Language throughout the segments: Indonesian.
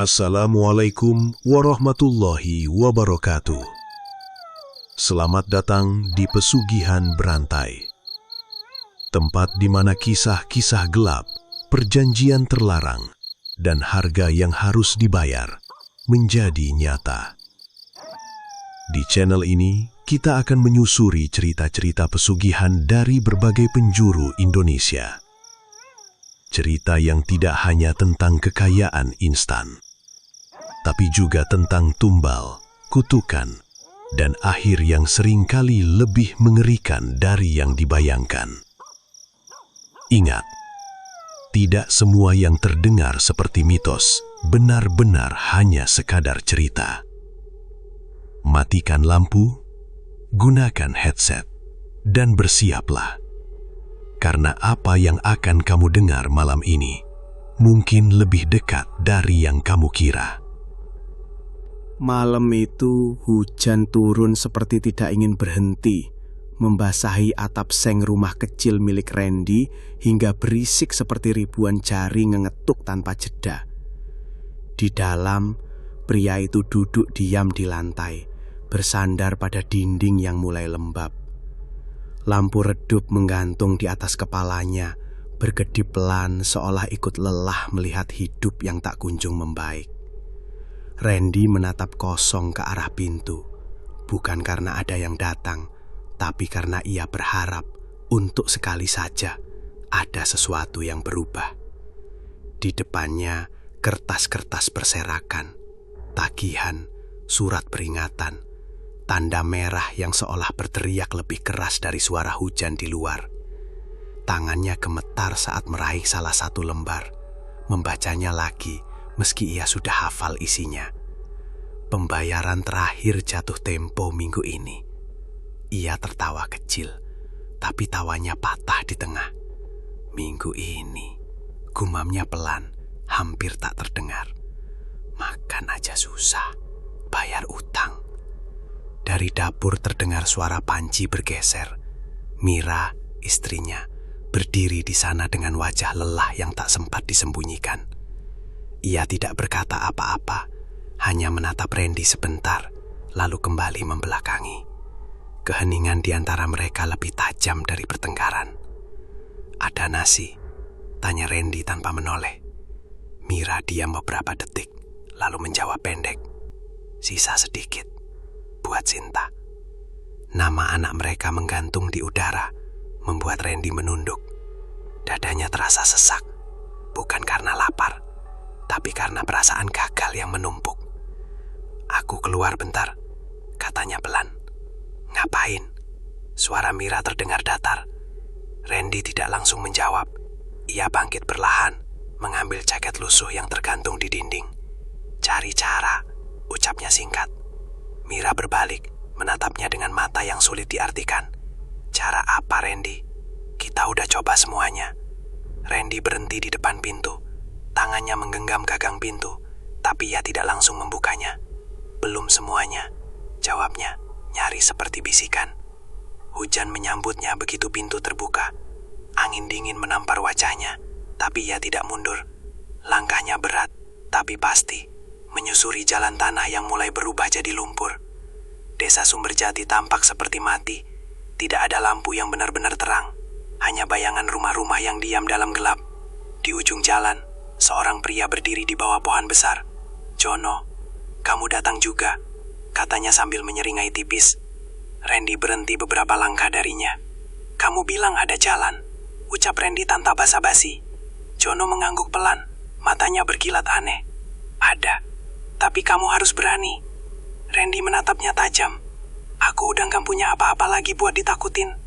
Assalamualaikum warahmatullahi wabarakatuh. Selamat datang di Pesugihan Berantai. Tempat di mana kisah-kisah gelap, perjanjian terlarang, dan harga yang harus dibayar menjadi nyata. Di channel ini, kita akan menyusuri cerita-cerita pesugihan dari berbagai penjuru Indonesia. Cerita yang tidak hanya tentang kekayaan instan, tapi juga tentang tumbal, kutukan, dan akhir yang seringkali lebih mengerikan dari yang dibayangkan. Ingat, tidak semua yang terdengar seperti mitos benar-benar hanya sekadar cerita. Matikan lampu, gunakan headset, dan bersiaplah. Karena apa yang akan kamu dengar malam ini mungkin lebih dekat dari yang kamu kira. Malam itu hujan turun seperti tidak ingin berhenti, membasahi atap seng rumah kecil milik Randy hingga berisik seperti ribuan jari ngetuk tanpa jeda. Di dalam, pria itu duduk diam di lantai, bersandar pada dinding yang mulai lembab. Lampu redup menggantung di atas kepalanya, berkedip pelan seolah ikut lelah melihat hidup yang tak kunjung membaik. Randy menatap kosong ke arah pintu, bukan karena ada yang datang, tapi karena ia berharap untuk sekali saja ada sesuatu yang berubah. Di depannya, kertas-kertas berserakan, tagihan, surat peringatan, tanda merah yang seolah berteriak lebih keras dari suara hujan di luar. Tangannya gemetar saat meraih salah satu lembar, membacanya lagi meski ia sudah hafal isinya. Pembayaran terakhir jatuh tempo minggu ini. Ia tertawa kecil, tapi tawanya patah di tengah. Minggu ini, gumamnya pelan, hampir tak terdengar. Makan aja susah, bayar utang. Dari dapur terdengar suara panci bergeser. Mira, istrinya, berdiri di sana dengan wajah lelah yang tak sempat disembunyikan. Ia tidak berkata apa-apa, hanya menatap Randy sebentar, lalu kembali membelakangi. Keheningan di antara mereka lebih tajam dari pertengkaran. "Ada nasi?" tanya Randy tanpa menoleh. Mira diam beberapa detik, lalu menjawab pendek, "Sisa sedikit. Buat Sinta." Nama anak mereka menggantung di udara, membuat Randy menunduk. Dadanya terasa sesak, bukan karena lapar, tapi karena perasaan gagal yang menumpuk. "Aku keluar bentar," katanya pelan. "Ngapain?" Suara Mira terdengar datar. Randy tidak langsung menjawab. Ia bangkit perlahan, mengambil jaket lusuh yang tergantung di dinding. "Cari cara," ucapnya singkat. Mira berbalik, menatapnya dengan mata yang sulit diartikan. "Cara apa, Randy? Kita udah coba semuanya." Randy berhenti di depan pintu. Tangannya menggenggam gagang pintu, tapi ia tidak langsung membukanya. "Belum semuanya," jawabnya, nyaris seperti bisikan. Hujan menyambutnya begitu pintu terbuka. Angin dingin menampar wajahnya, tapi ia tidak mundur. Langkahnya berat, tapi pasti, menyusuri jalan tanah yang mulai berubah jadi lumpur. Desa Sumberjati tampak seperti mati. Tidak ada lampu yang benar-benar terang, hanya bayangan rumah-rumah yang diam dalam gelap. Di ujung jalan, seorang pria berdiri di bawah pohon besar. "Jono, kamu datang juga," katanya sambil menyeringai tipis. Randy berhenti beberapa langkah darinya. "Kamu bilang ada jalan," ucap Randy tanpa basa-basi. Jono mengangguk pelan, matanya berkilat aneh. "Ada, tapi kamu harus berani." Randy menatapnya tajam. "Aku udah gak punya apa-apa lagi buat ditakutin."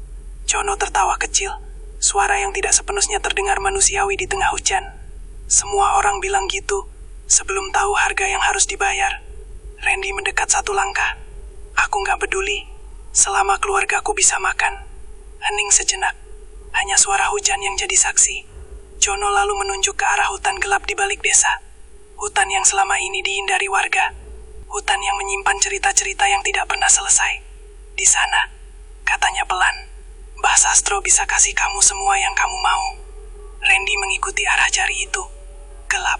Jono tertawa kecil, suara yang tidak sepenuhnya terdengar manusiawi di tengah hujan. "Semua orang bilang gitu, sebelum tahu harga yang harus dibayar." Randy mendekat satu langkah. "Aku gak peduli, selama keluargaku bisa makan." Hening sejenak, hanya suara hujan yang jadi saksi. Jono lalu menunjuk ke arah hutan gelap di balik desa. Hutan yang selama ini dihindari warga. Hutan yang menyimpan cerita-cerita yang tidak pernah selesai. "Di sana," katanya pelan, "Mbah Sastro bisa kasih kamu semua yang kamu mau." Randy mengikuti arah jari itu. Gelap,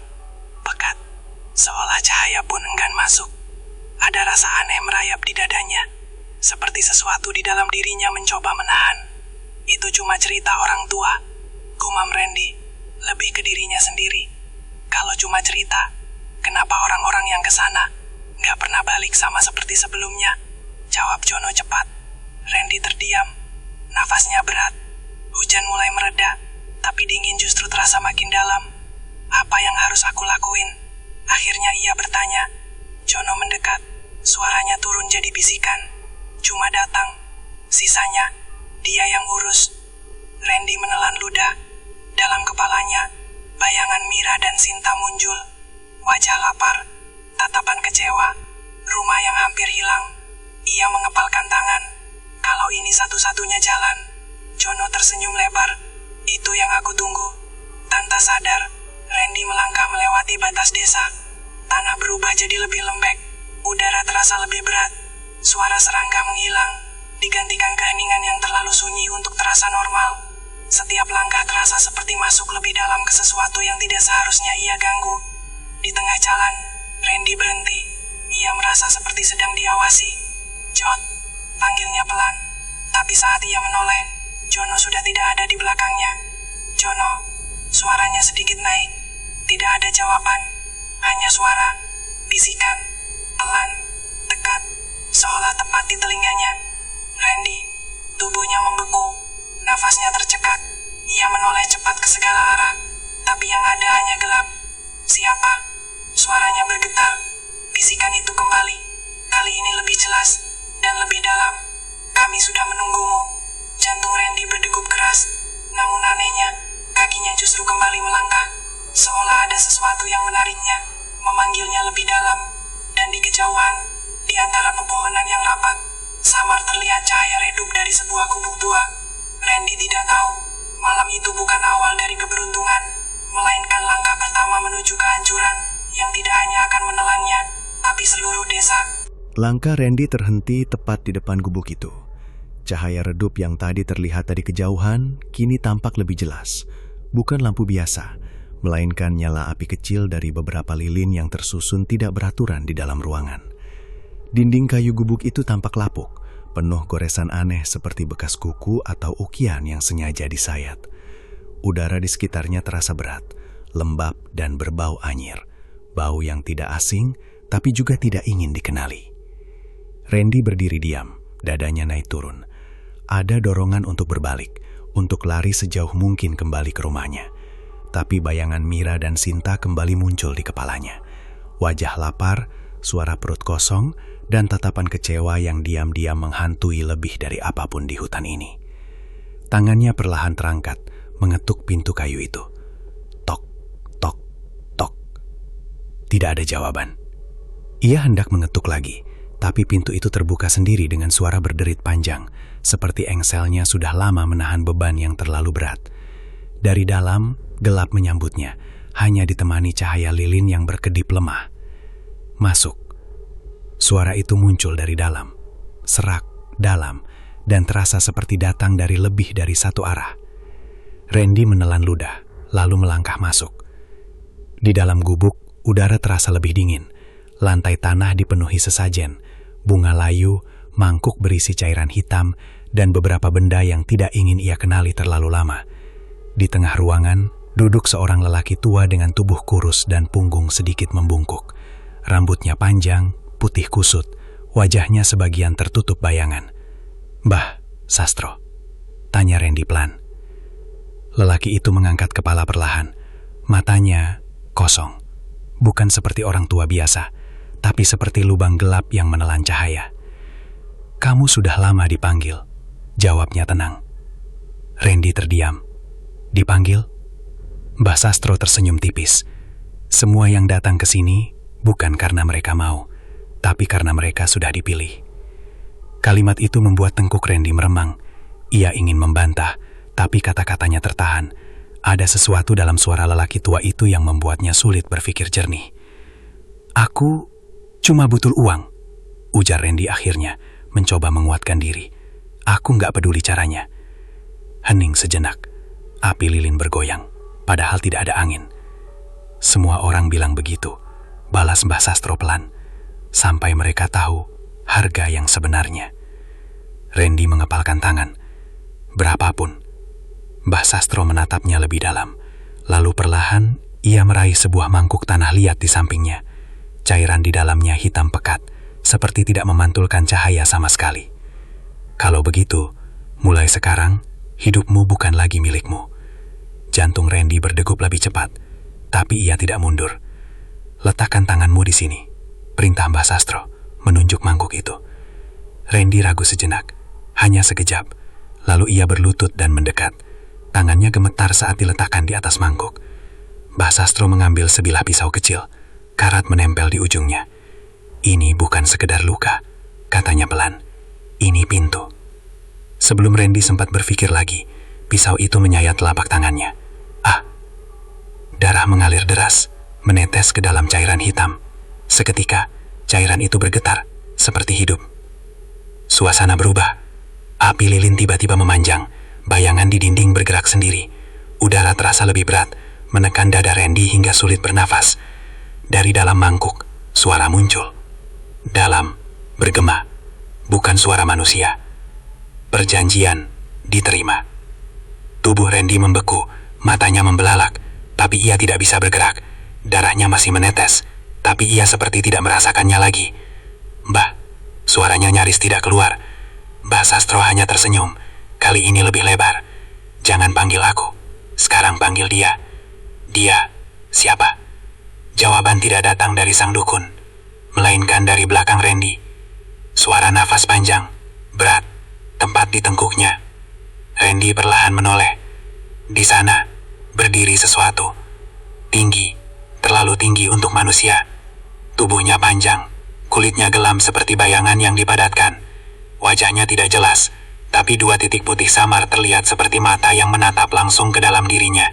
pekat, Seolah cahaya pun enggan masuk. Ada rasa aneh merayap di dadanya, seperti sesuatu di dalam dirinya mencoba menahan. Itu cuma cerita orang tua, gumam Randy, lebih ke dirinya sendiri. Kalau cuma cerita, kenapa orang-orang yang kesana nggak pernah balik sama seperti sebelumnya? Jawab Jono cepat. Randy terdiam, nafasnya berat. Hujan mulai mereda, tapi dingin justru terasa makin dalam. Apa yang harus aku lakuin? Akhirnya ia bertanya. Jono mendekat, suaranya turun jadi bisikan. Cuma datang, sisanya dia yang urus. Randy menelan ludah. Dalam kepalanya, bayangan Mira dan Sinta muncul. Wajah lapar, tatapan kecewa, rumah yang hampir hilang. Ia mengepalkan tangan. Kalau ini satu-satunya jalan. Jono tersenyum lebar. Itu yang aku tunggu. Tanpa sadar, Randy melangkah melewati batas desa. Tanah berubah jadi lebih lembek. Udara terasa lebih berat. Suara serangga menghilang, digantikan keheningan yang terlalu sunyi untuk terasa normal. Setiap langkah terasa seperti masuk lebih dalam ke sesuatu yang tidak seharusnya ia ganggu. Di tengah jalan, Randy berhenti. Ia merasa seperti sedang diawasi. Jod, panggilnya pelan. Tapi saat ia menoleh, Jono sudah tidak ada di belakangnya. Jono, suaranya sedikit naik. Tidak ada jawaban, hanya suara, bisikan, pelan, dekat, seolah tepat di telinganya. Randy, tubuhnya membeku, nafasnya tercekat. Ia menoleh cepat ke segala arah, tapi yang ada hanya gelap. Siapa? Suaranya bergetar. Bisikan itu kembali, kali ini lebih jelas dan lebih dalam. Kami sudah menunggumu. Jantung Randy berdegup keras, namun anehnya, kakinya justru kembali melangkah, seolah ada sesuatu yang menariknya, memanggilnya lebih dalam. Dan di kejauhan, di antara pepohonan yang rapat, samar terlihat cahaya redup dari sebuah gubuk tua. Randy tidak tahu, malam itu bukan awal dari keberuntungan, melainkan langkah pertama menuju kehancuran, yang tidak hanya akan menelannya, tapi seluruh desa. Langkah Randy terhenti tepat di depan gubuk itu. Cahaya redup yang tadi terlihat dari kejauhan, kini tampak lebih jelas. Bukan lampu biasa, melainkan nyala api kecil dari beberapa lilin yang tersusun tidak beraturan di dalam ruangan. Dinding kayu gubuk itu tampak lapuk, penuh goresan aneh seperti bekas kuku atau ukian yang sengaja disayat. Udara di sekitarnya terasa berat, lembab dan berbau anyir. Bau yang tidak asing, tapi juga tidak ingin dikenali. Randy berdiri diam, dadanya naik turun. Ada dorongan untuk berbalik, untuk lari sejauh mungkin kembali ke rumahnya. Tapi bayangan Mira dan Sinta kembali muncul di kepalanya. Wajah lapar, suara perut kosong, dan tatapan kecewa yang diam-diam menghantui lebih dari apapun di hutan ini. Tangannya perlahan terangkat, mengetuk pintu kayu itu. Tok, tok, tok. Tidak ada jawaban. Ia hendak mengetuk lagi, tapi pintu itu terbuka sendiri dengan suara berderit panjang, seperti engselnya sudah lama menahan beban yang terlalu berat. Dari dalam, gelap menyambutnya, hanya ditemani cahaya lilin yang berkedip lemah. Masuk. Suara itu muncul dari dalam, serak, dalam, dan terasa seperti datang dari lebih dari satu arah. Randy menelan ludah, lalu melangkah masuk. Di dalam gubuk, udara terasa lebih dingin. Lantai tanah dipenuhi sesajen, bunga layu, mangkuk berisi cairan hitam, dan beberapa benda yang tidak ingin ia kenali terlalu lama. Di tengah ruangan, duduk seorang lelaki tua dengan tubuh kurus dan punggung sedikit membungkuk. Rambutnya panjang, putih kusut, wajahnya sebagian tertutup bayangan. "Mbah, Sastro?" tanya Randy pelan. Lelaki itu mengangkat kepala perlahan. Matanya kosong. Bukan seperti orang tua biasa, tapi seperti lubang gelap yang menelan cahaya. "Kamu sudah lama dipanggil," jawabnya tenang. Randy terdiam. "Dipanggil?" Mbah Sastro tersenyum tipis. "Semua yang datang ke sini bukan karena mereka mau, tapi karena mereka sudah dipilih." Kalimat itu membuat tengkuk Randy meremang. Ia ingin membantah, tapi kata-katanya tertahan. Ada sesuatu dalam suara lelaki tua itu yang membuatnya sulit berpikir jernih. "Aku cuma butuh uang," ujar Randy akhirnya, mencoba menguatkan diri. "Aku nggak peduli caranya." Hening sejenak. Api lilin bergoyang, padahal tidak ada angin. Semua orang bilang begitu. balas Mbah Sastro pelan, sampai mereka tahu harga yang sebenarnya. Randy mengepalkan tangan. Berapapun. Mbah Sastro menatapnya lebih dalam. Lalu perlahan, ia meraih sebuah mangkuk tanah liat di sampingnya. Cairan di dalamnya hitam pekat, seperti tidak memantulkan cahaya sama sekali. Kalau begitu, mulai sekarang, hidupmu bukan lagi milikmu. Jantung Randy berdegup lebih cepat, tapi ia tidak mundur. Letakkan tanganmu di sini, perintah Mbah Sastro, menunjuk mangkuk itu. Randy ragu sejenak, hanya sekejap, lalu ia berlutut dan mendekat. Tangannya gemetar saat diletakkan di atas mangkuk. Mbah Sastro mengambil sebilah pisau kecil, karat menempel di ujungnya. Ini bukan sekedar luka, katanya pelan. Ini pintu. Sebelum Randy sempat berpikir lagi, pisau itu menyayat telapak tangannya. Darah mengalir deras, menetes ke dalam cairan hitam. Seketika, cairan itu bergetar, seperti hidup. Suasana berubah. Api lilin tiba-tiba memanjang, bayangan di dinding bergerak sendiri. Udara terasa lebih berat, menekan dada Randy hingga sulit bernafas. Dari dalam mangkuk, suara muncul. Dalam, bergema. Bukan suara manusia. Perjanjian diterima. Tubuh Randy membeku, matanya membelalak, tapi ia tidak bisa bergerak. Darahnya masih menetes, tapi ia seperti tidak merasakannya lagi. Mbah, suaranya nyaris tidak keluar. Mbah Sastro hanya tersenyum, kali ini lebih lebar. Jangan panggil aku, sekarang panggil dia. Dia, siapa? Jawaban tidak datang dari sang dukun, melainkan dari belakang Randy. Suara nafas panjang, berat, tempat di tengkuknya. Randy perlahan menoleh. Di sana, berdiri sesuatu. Tinggi, terlalu tinggi untuk manusia. Tubuhnya panjang, kulitnya gelap seperti bayangan yang dipadatkan. Wajahnya tidak jelas, tapi 2 titik putih samar terlihat seperti mata yang menatap langsung ke dalam dirinya.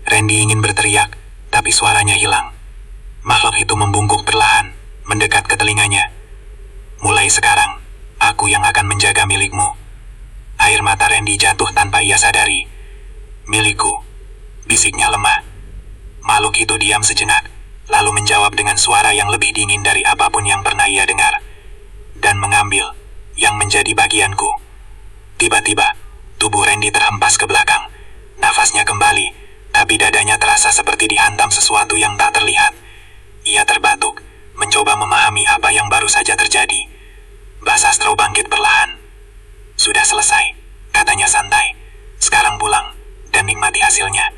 Randy ingin berteriak, tapi suaranya hilang. Makhluk itu membungkuk perlahan, mendekat ke telinganya. Mulai sekarang, aku yang akan menjaga milikmu. Air mata Randy jatuh tanpa ia sadari. Milikku, bisiknya lemah. Makhluk itu diam sejenak, lalu menjawab dengan suara yang lebih dingin dari apapun yang pernah ia dengar. Dan mengambil yang menjadi bagianku. Tiba-tiba, tubuh Randy terhempas ke belakang. Nafasnya kembali, tapi dadanya terasa seperti dihantam sesuatu yang tak terlihat. Ia terbatuk, mencoba memahami apa yang baru saja terjadi. Mbah Sastro bangkit perlahan. Sudah selesai, katanya santai. Sekarang pulang, dan nikmati hasilnya.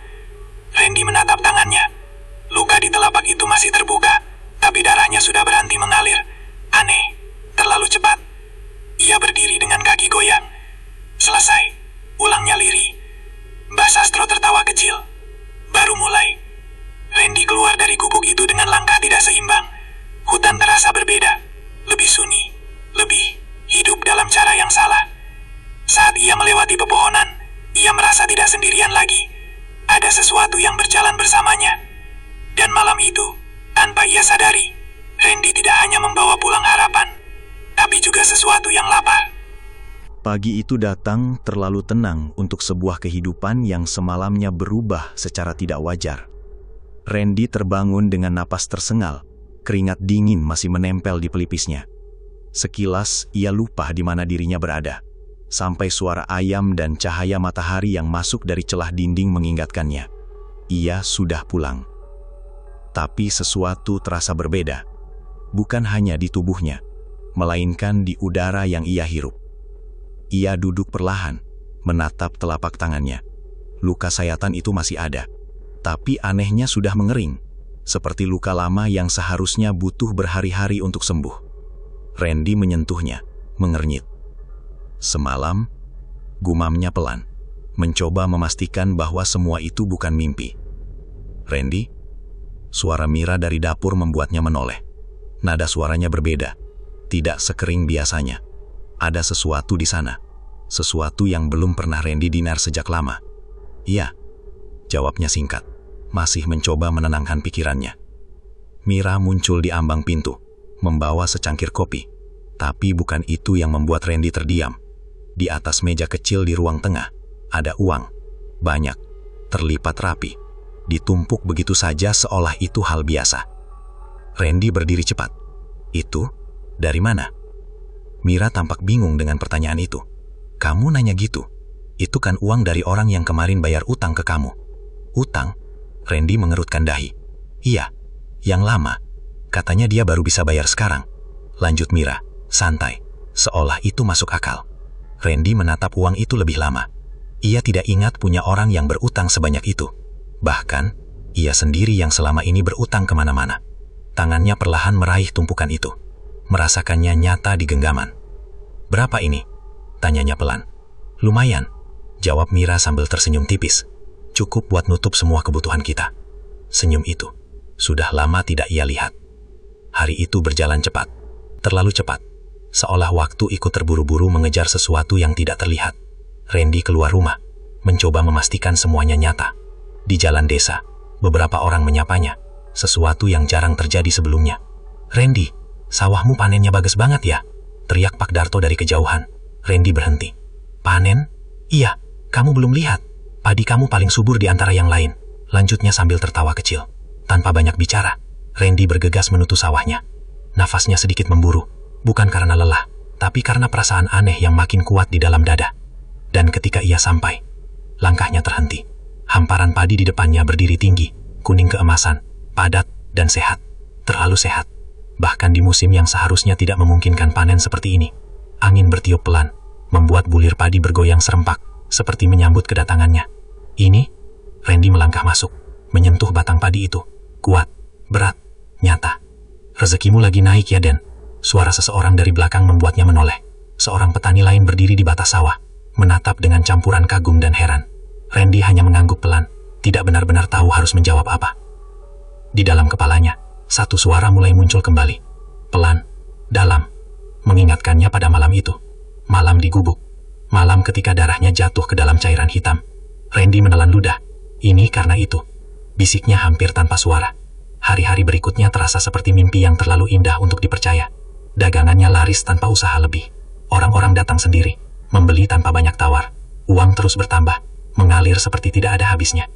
Randy menatap tangannya. Luka di telapak itu masih terbuka, tapi darahnya sudah berhenti mengalir. Aneh, terlalu cepat. Ia berdiri dengan kaki goyang. Selesai, ulangnya lirih. Mbah Sastro tertawa kecil. Baru mulai. Randy keluar dari gubuk itu dengan langkah tidak seimbang. Hutan terasa berbeda, lebih sunyi, lebih hidup dalam cara yang salah. Saat ia melewati pepohonan, ia merasa tidak sendirian lagi. Ada sesuatu yang berjalan bersamanya. Dan malam itu, tanpa ia sadari, Randy tidak hanya membawa pulang harapan, tapi juga sesuatu yang lapar. Pagi itu datang terlalu tenang untuk sebuah kehidupan yang semalamnya berubah secara tidak wajar. Randy terbangun dengan napas tersengal, keringat dingin masih menempel di pelipisnya. Sekilas ia lupa di mana dirinya berada, sampai suara ayam dan cahaya matahari yang masuk dari celah dinding mengingatkannya. Ia sudah pulang. Tapi sesuatu terasa berbeda, bukan hanya di tubuhnya, melainkan di udara yang ia hirup. Ia duduk perlahan, menatap telapak tangannya. Luka sayatan itu masih ada, tapi anehnya sudah mengering, seperti luka lama yang seharusnya butuh berhari-hari untuk sembuh. Randy menyentuhnya, mengernyit. Semalam, gumamnya pelan, mencoba memastikan bahwa semua itu bukan mimpi. Randy, suara Mira dari dapur membuatnya menoleh. Nada suaranya berbeda, tidak sekering biasanya. Ada sesuatu di sana, sesuatu yang belum pernah Randy dengar sejak lama. Iya, jawabnya singkat, masih mencoba menenangkan pikirannya. Mira muncul di ambang pintu, membawa secangkir kopi. Tapi bukan itu yang membuat Randy terdiam. Di atas meja kecil di ruang tengah, ada uang. Banyak, terlipat rapi, ditumpuk begitu saja seolah itu hal biasa. Randy berdiri cepat. Itu? Dari mana? Mira tampak bingung dengan pertanyaan itu. Kamu nanya gitu? Itu kan uang dari orang yang kemarin bayar utang ke kamu. Utang? Randy mengerutkan dahi. Iya, yang lama. Katanya dia baru bisa bayar sekarang. Lanjut Mira, santai. Seolah itu masuk akal. Randy menatap uang itu lebih lama. Ia tidak ingat punya orang yang berutang sebanyak itu. Bahkan, ia sendiri yang selama ini berutang kemana-mana. Tangannya perlahan meraih tumpukan itu. Merasakannya nyata di genggaman. Berapa ini? Tanyanya pelan. Lumayan, jawab Mira sambil tersenyum tipis. Cukup buat nutup semua kebutuhan kita. Senyum itu, sudah lama tidak ia lihat. Hari itu berjalan cepat. Terlalu cepat. Seolah waktu ikut terburu-buru mengejar sesuatu yang tidak terlihat. Randy keluar rumah, mencoba memastikan semuanya nyata. Di jalan desa, beberapa orang menyapanya, sesuatu yang jarang terjadi sebelumnya. Randy, sawahmu panennya bagus banget ya? Teriak Pak Darto dari kejauhan. Randy berhenti. Panen? Iya, kamu belum lihat. Padi kamu paling subur di antara yang lain. Lanjutnya sambil tertawa kecil. Tanpa banyak bicara, Randy bergegas menuju sawahnya. Nafasnya sedikit memburu, bukan karena lelah, tapi karena perasaan aneh yang makin kuat di dalam dada. Dan ketika ia sampai, langkahnya terhenti. Hamparan padi di depannya berdiri tinggi, kuning keemasan, padat, dan sehat. Terlalu sehat. Bahkan di musim yang seharusnya tidak memungkinkan panen seperti ini. Angin bertiup pelan, membuat bulir padi bergoyang serempak, seperti menyambut kedatangannya. Ini, Randy melangkah masuk, menyentuh batang padi itu. Kuat, berat, nyata. Rezekimu lagi naik ya, Den. Suara seseorang dari belakang membuatnya menoleh. Seorang petani lain berdiri di batas sawah, menatap dengan campuran kagum dan heran. Randy hanya mengangguk pelan, tidak benar-benar tahu harus menjawab apa. Di dalam kepalanya, satu suara mulai muncul kembali. Pelan, dalam, mengingatkannya pada malam itu. Malam di gubuk. Malam ketika darahnya jatuh ke dalam cairan hitam. Randy menelan ludah. Ini karena itu. Bisiknya hampir tanpa suara. Hari-hari berikutnya terasa seperti mimpi yang terlalu indah untuk dipercaya. Dagangannya laris tanpa usaha lebih. Orang-orang datang sendiri, membeli tanpa banyak tawar. Uang terus bertambah, mengalir seperti tidak ada habisnya.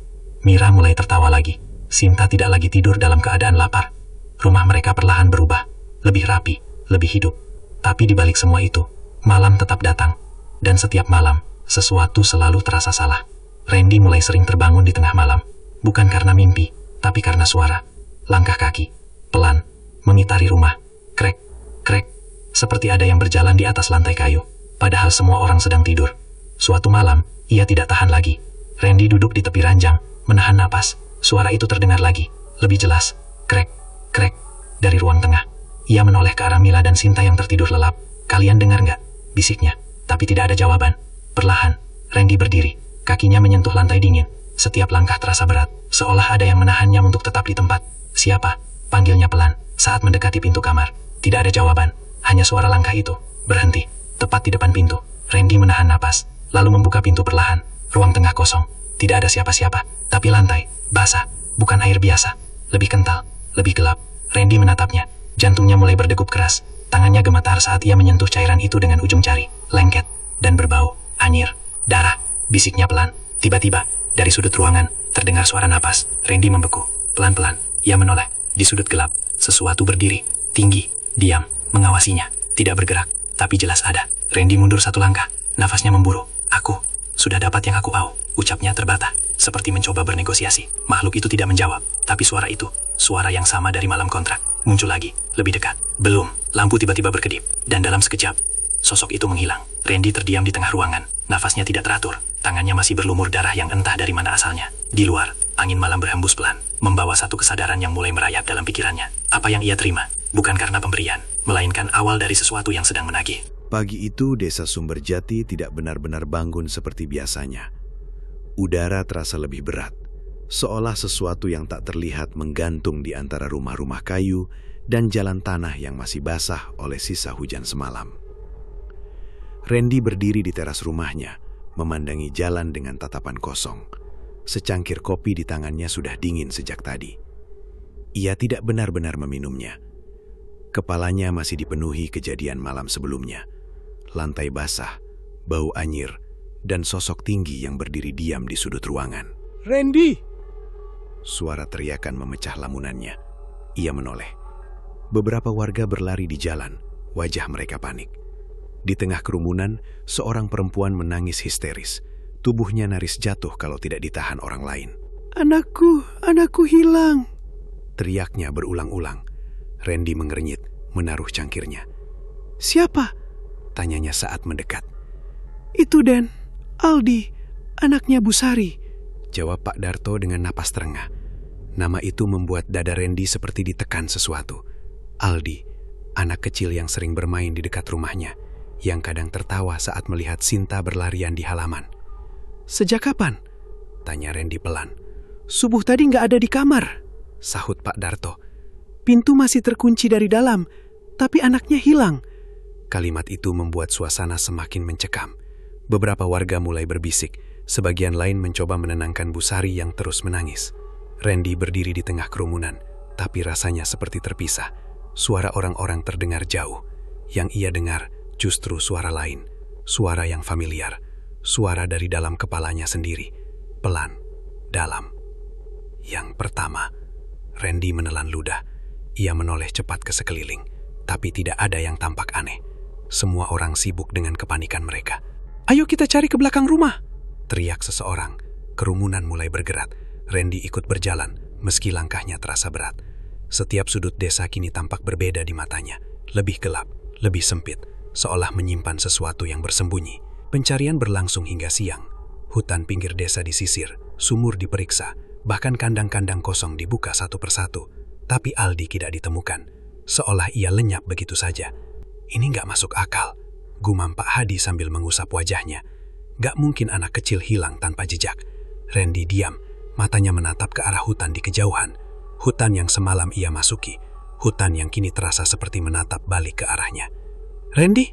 Mira mulai tertawa lagi. Sinta tidak lagi tidur dalam keadaan lapar. Rumah mereka perlahan berubah, lebih rapi, lebih hidup. Tapi di balik semua itu, malam tetap datang. Dan setiap malam, sesuatu selalu terasa salah. Randy mulai sering terbangun di tengah malam. Bukan karena mimpi, tapi karena suara. Langkah kaki, pelan, mengitari rumah. Krek, krek, seperti ada yang berjalan di atas lantai kayu. Padahal semua orang sedang tidur. Suatu malam, ia tidak tahan lagi. Randy duduk di tepi ranjang, menahan napas. Suara itu terdengar lagi, lebih jelas. Krek, krek, dari ruang tengah. Ia menoleh ke arah Mila dan Sinta yang tertidur lelap. Kalian dengar nggak? Bisiknya. Tapi tidak ada jawaban. Perlahan, Randy berdiri. Kakinya menyentuh lantai dingin. Setiap langkah terasa berat, seolah ada yang menahannya untuk tetap di tempat. Siapa? Panggilnya pelan, saat mendekati pintu kamar. Tidak ada jawaban, hanya suara langkah itu. Berhenti, tepat di depan pintu. Randy menahan napas, lalu membuka pintu perlahan. Ruang tengah kosong. Tidak ada siapa-siapa, tapi lantai, basah, bukan air biasa. Lebih kental, lebih gelap. Randy menatapnya. Jantungnya mulai berdegup keras. Tangannya gemetar saat ia menyentuh cairan itu dengan ujung jari. Lengket, dan berbau, anyir, darah. Bisiknya pelan. Tiba-tiba, dari sudut ruangan, terdengar suara napas. Randy membeku. Pelan-pelan, ia menoleh. Di sudut gelap, sesuatu berdiri, tinggi, diam, mengawasinya. Tidak bergerak, tapi jelas ada. Randy mundur satu langkah. Nafasnya memburu. Aku, sudah dapat yang aku mau. Ucapnya terbata, seperti mencoba bernegosiasi. Makhluk itu tidak menjawab, tapi suara itu, suara yang sama dari malam kontrak, muncul lagi, lebih dekat. Belum, lampu tiba-tiba berkedip, dan dalam sekejap, sosok itu menghilang. Randy terdiam di tengah ruangan, nafasnya tidak teratur, tangannya masih berlumur darah yang entah dari mana asalnya. Di luar, angin malam berhembus pelan, membawa satu kesadaran yang mulai merayap dalam pikirannya. Apa yang ia terima, bukan karena pemberian, melainkan awal dari sesuatu yang sedang menagih. Pagi itu, desa Sumberjati tidak benar-benar bangun seperti biasanya. Udara terasa lebih berat, seolah sesuatu yang tak terlihat menggantung di antara rumah-rumah kayu dan jalan tanah yang masih basah oleh sisa hujan semalam. Randy berdiri di teras rumahnya, memandangi jalan dengan tatapan kosong. Secangkir kopi di tangannya sudah dingin sejak tadi. Ia tidak benar-benar meminumnya. Kepalanya masih dipenuhi kejadian malam sebelumnya. Lantai basah, bau anyir, dan sosok tinggi yang berdiri diam di sudut ruangan. Randy! Suara teriakan memecah lamunannya. Ia menoleh. Beberapa warga berlari di jalan, wajah mereka panik. Di tengah kerumunan, seorang perempuan menangis histeris. Tubuhnya nyaris jatuh kalau tidak ditahan orang lain. Anakku hilang. Teriaknya berulang-ulang. Randy mengernyit, menaruh cangkirnya. Siapa? Tanyanya saat mendekat. Itu Den, Aldi, anaknya Bu Sari. Jawab Pak Darto dengan napas terengah. Nama itu membuat dada Randy seperti ditekan sesuatu. Aldi, anak kecil yang sering bermain di dekat rumahnya, yang kadang tertawa saat melihat Sinta berlarian di halaman. Sejak kapan? Tanya Randy pelan. Subuh tadi nggak ada di kamar, sahut Pak Darto. Pintu masih terkunci dari dalam, tapi anaknya hilang. Kalimat itu membuat suasana semakin mencekam. Beberapa warga mulai berbisik, sebagian lain mencoba menenangkan Bu Sari yang terus menangis. Randy berdiri di tengah kerumunan, tapi rasanya seperti terpisah. Suara orang-orang terdengar jauh. Yang ia dengar justru suara lain, suara yang familiar, suara dari dalam kepalanya sendiri, pelan, dalam. Yang pertama, Randy menelan ludah. Ia menoleh cepat ke sekeliling, tapi tidak ada yang tampak aneh. Semua orang sibuk dengan kepanikan mereka. Ayo kita cari ke belakang rumah, teriak seseorang. Kerumunan mulai bergerak. Randy ikut berjalan, meski langkahnya terasa berat. Setiap sudut desa kini tampak berbeda di matanya. Lebih gelap, lebih sempit, seolah menyimpan sesuatu yang bersembunyi. Pencarian berlangsung hingga siang. Hutan pinggir desa disisir, sumur diperiksa, bahkan kandang-kandang kosong dibuka satu persatu. Tapi Aldi tidak ditemukan, seolah ia lenyap begitu saja. Ini nggak masuk akal, gumam Pak Hadi sambil mengusap wajahnya. Nggak mungkin anak kecil hilang tanpa jejak. Randy diam, matanya menatap ke arah hutan di kejauhan. Hutan yang semalam ia masuki, hutan yang kini terasa seperti menatap balik ke arahnya. Randy,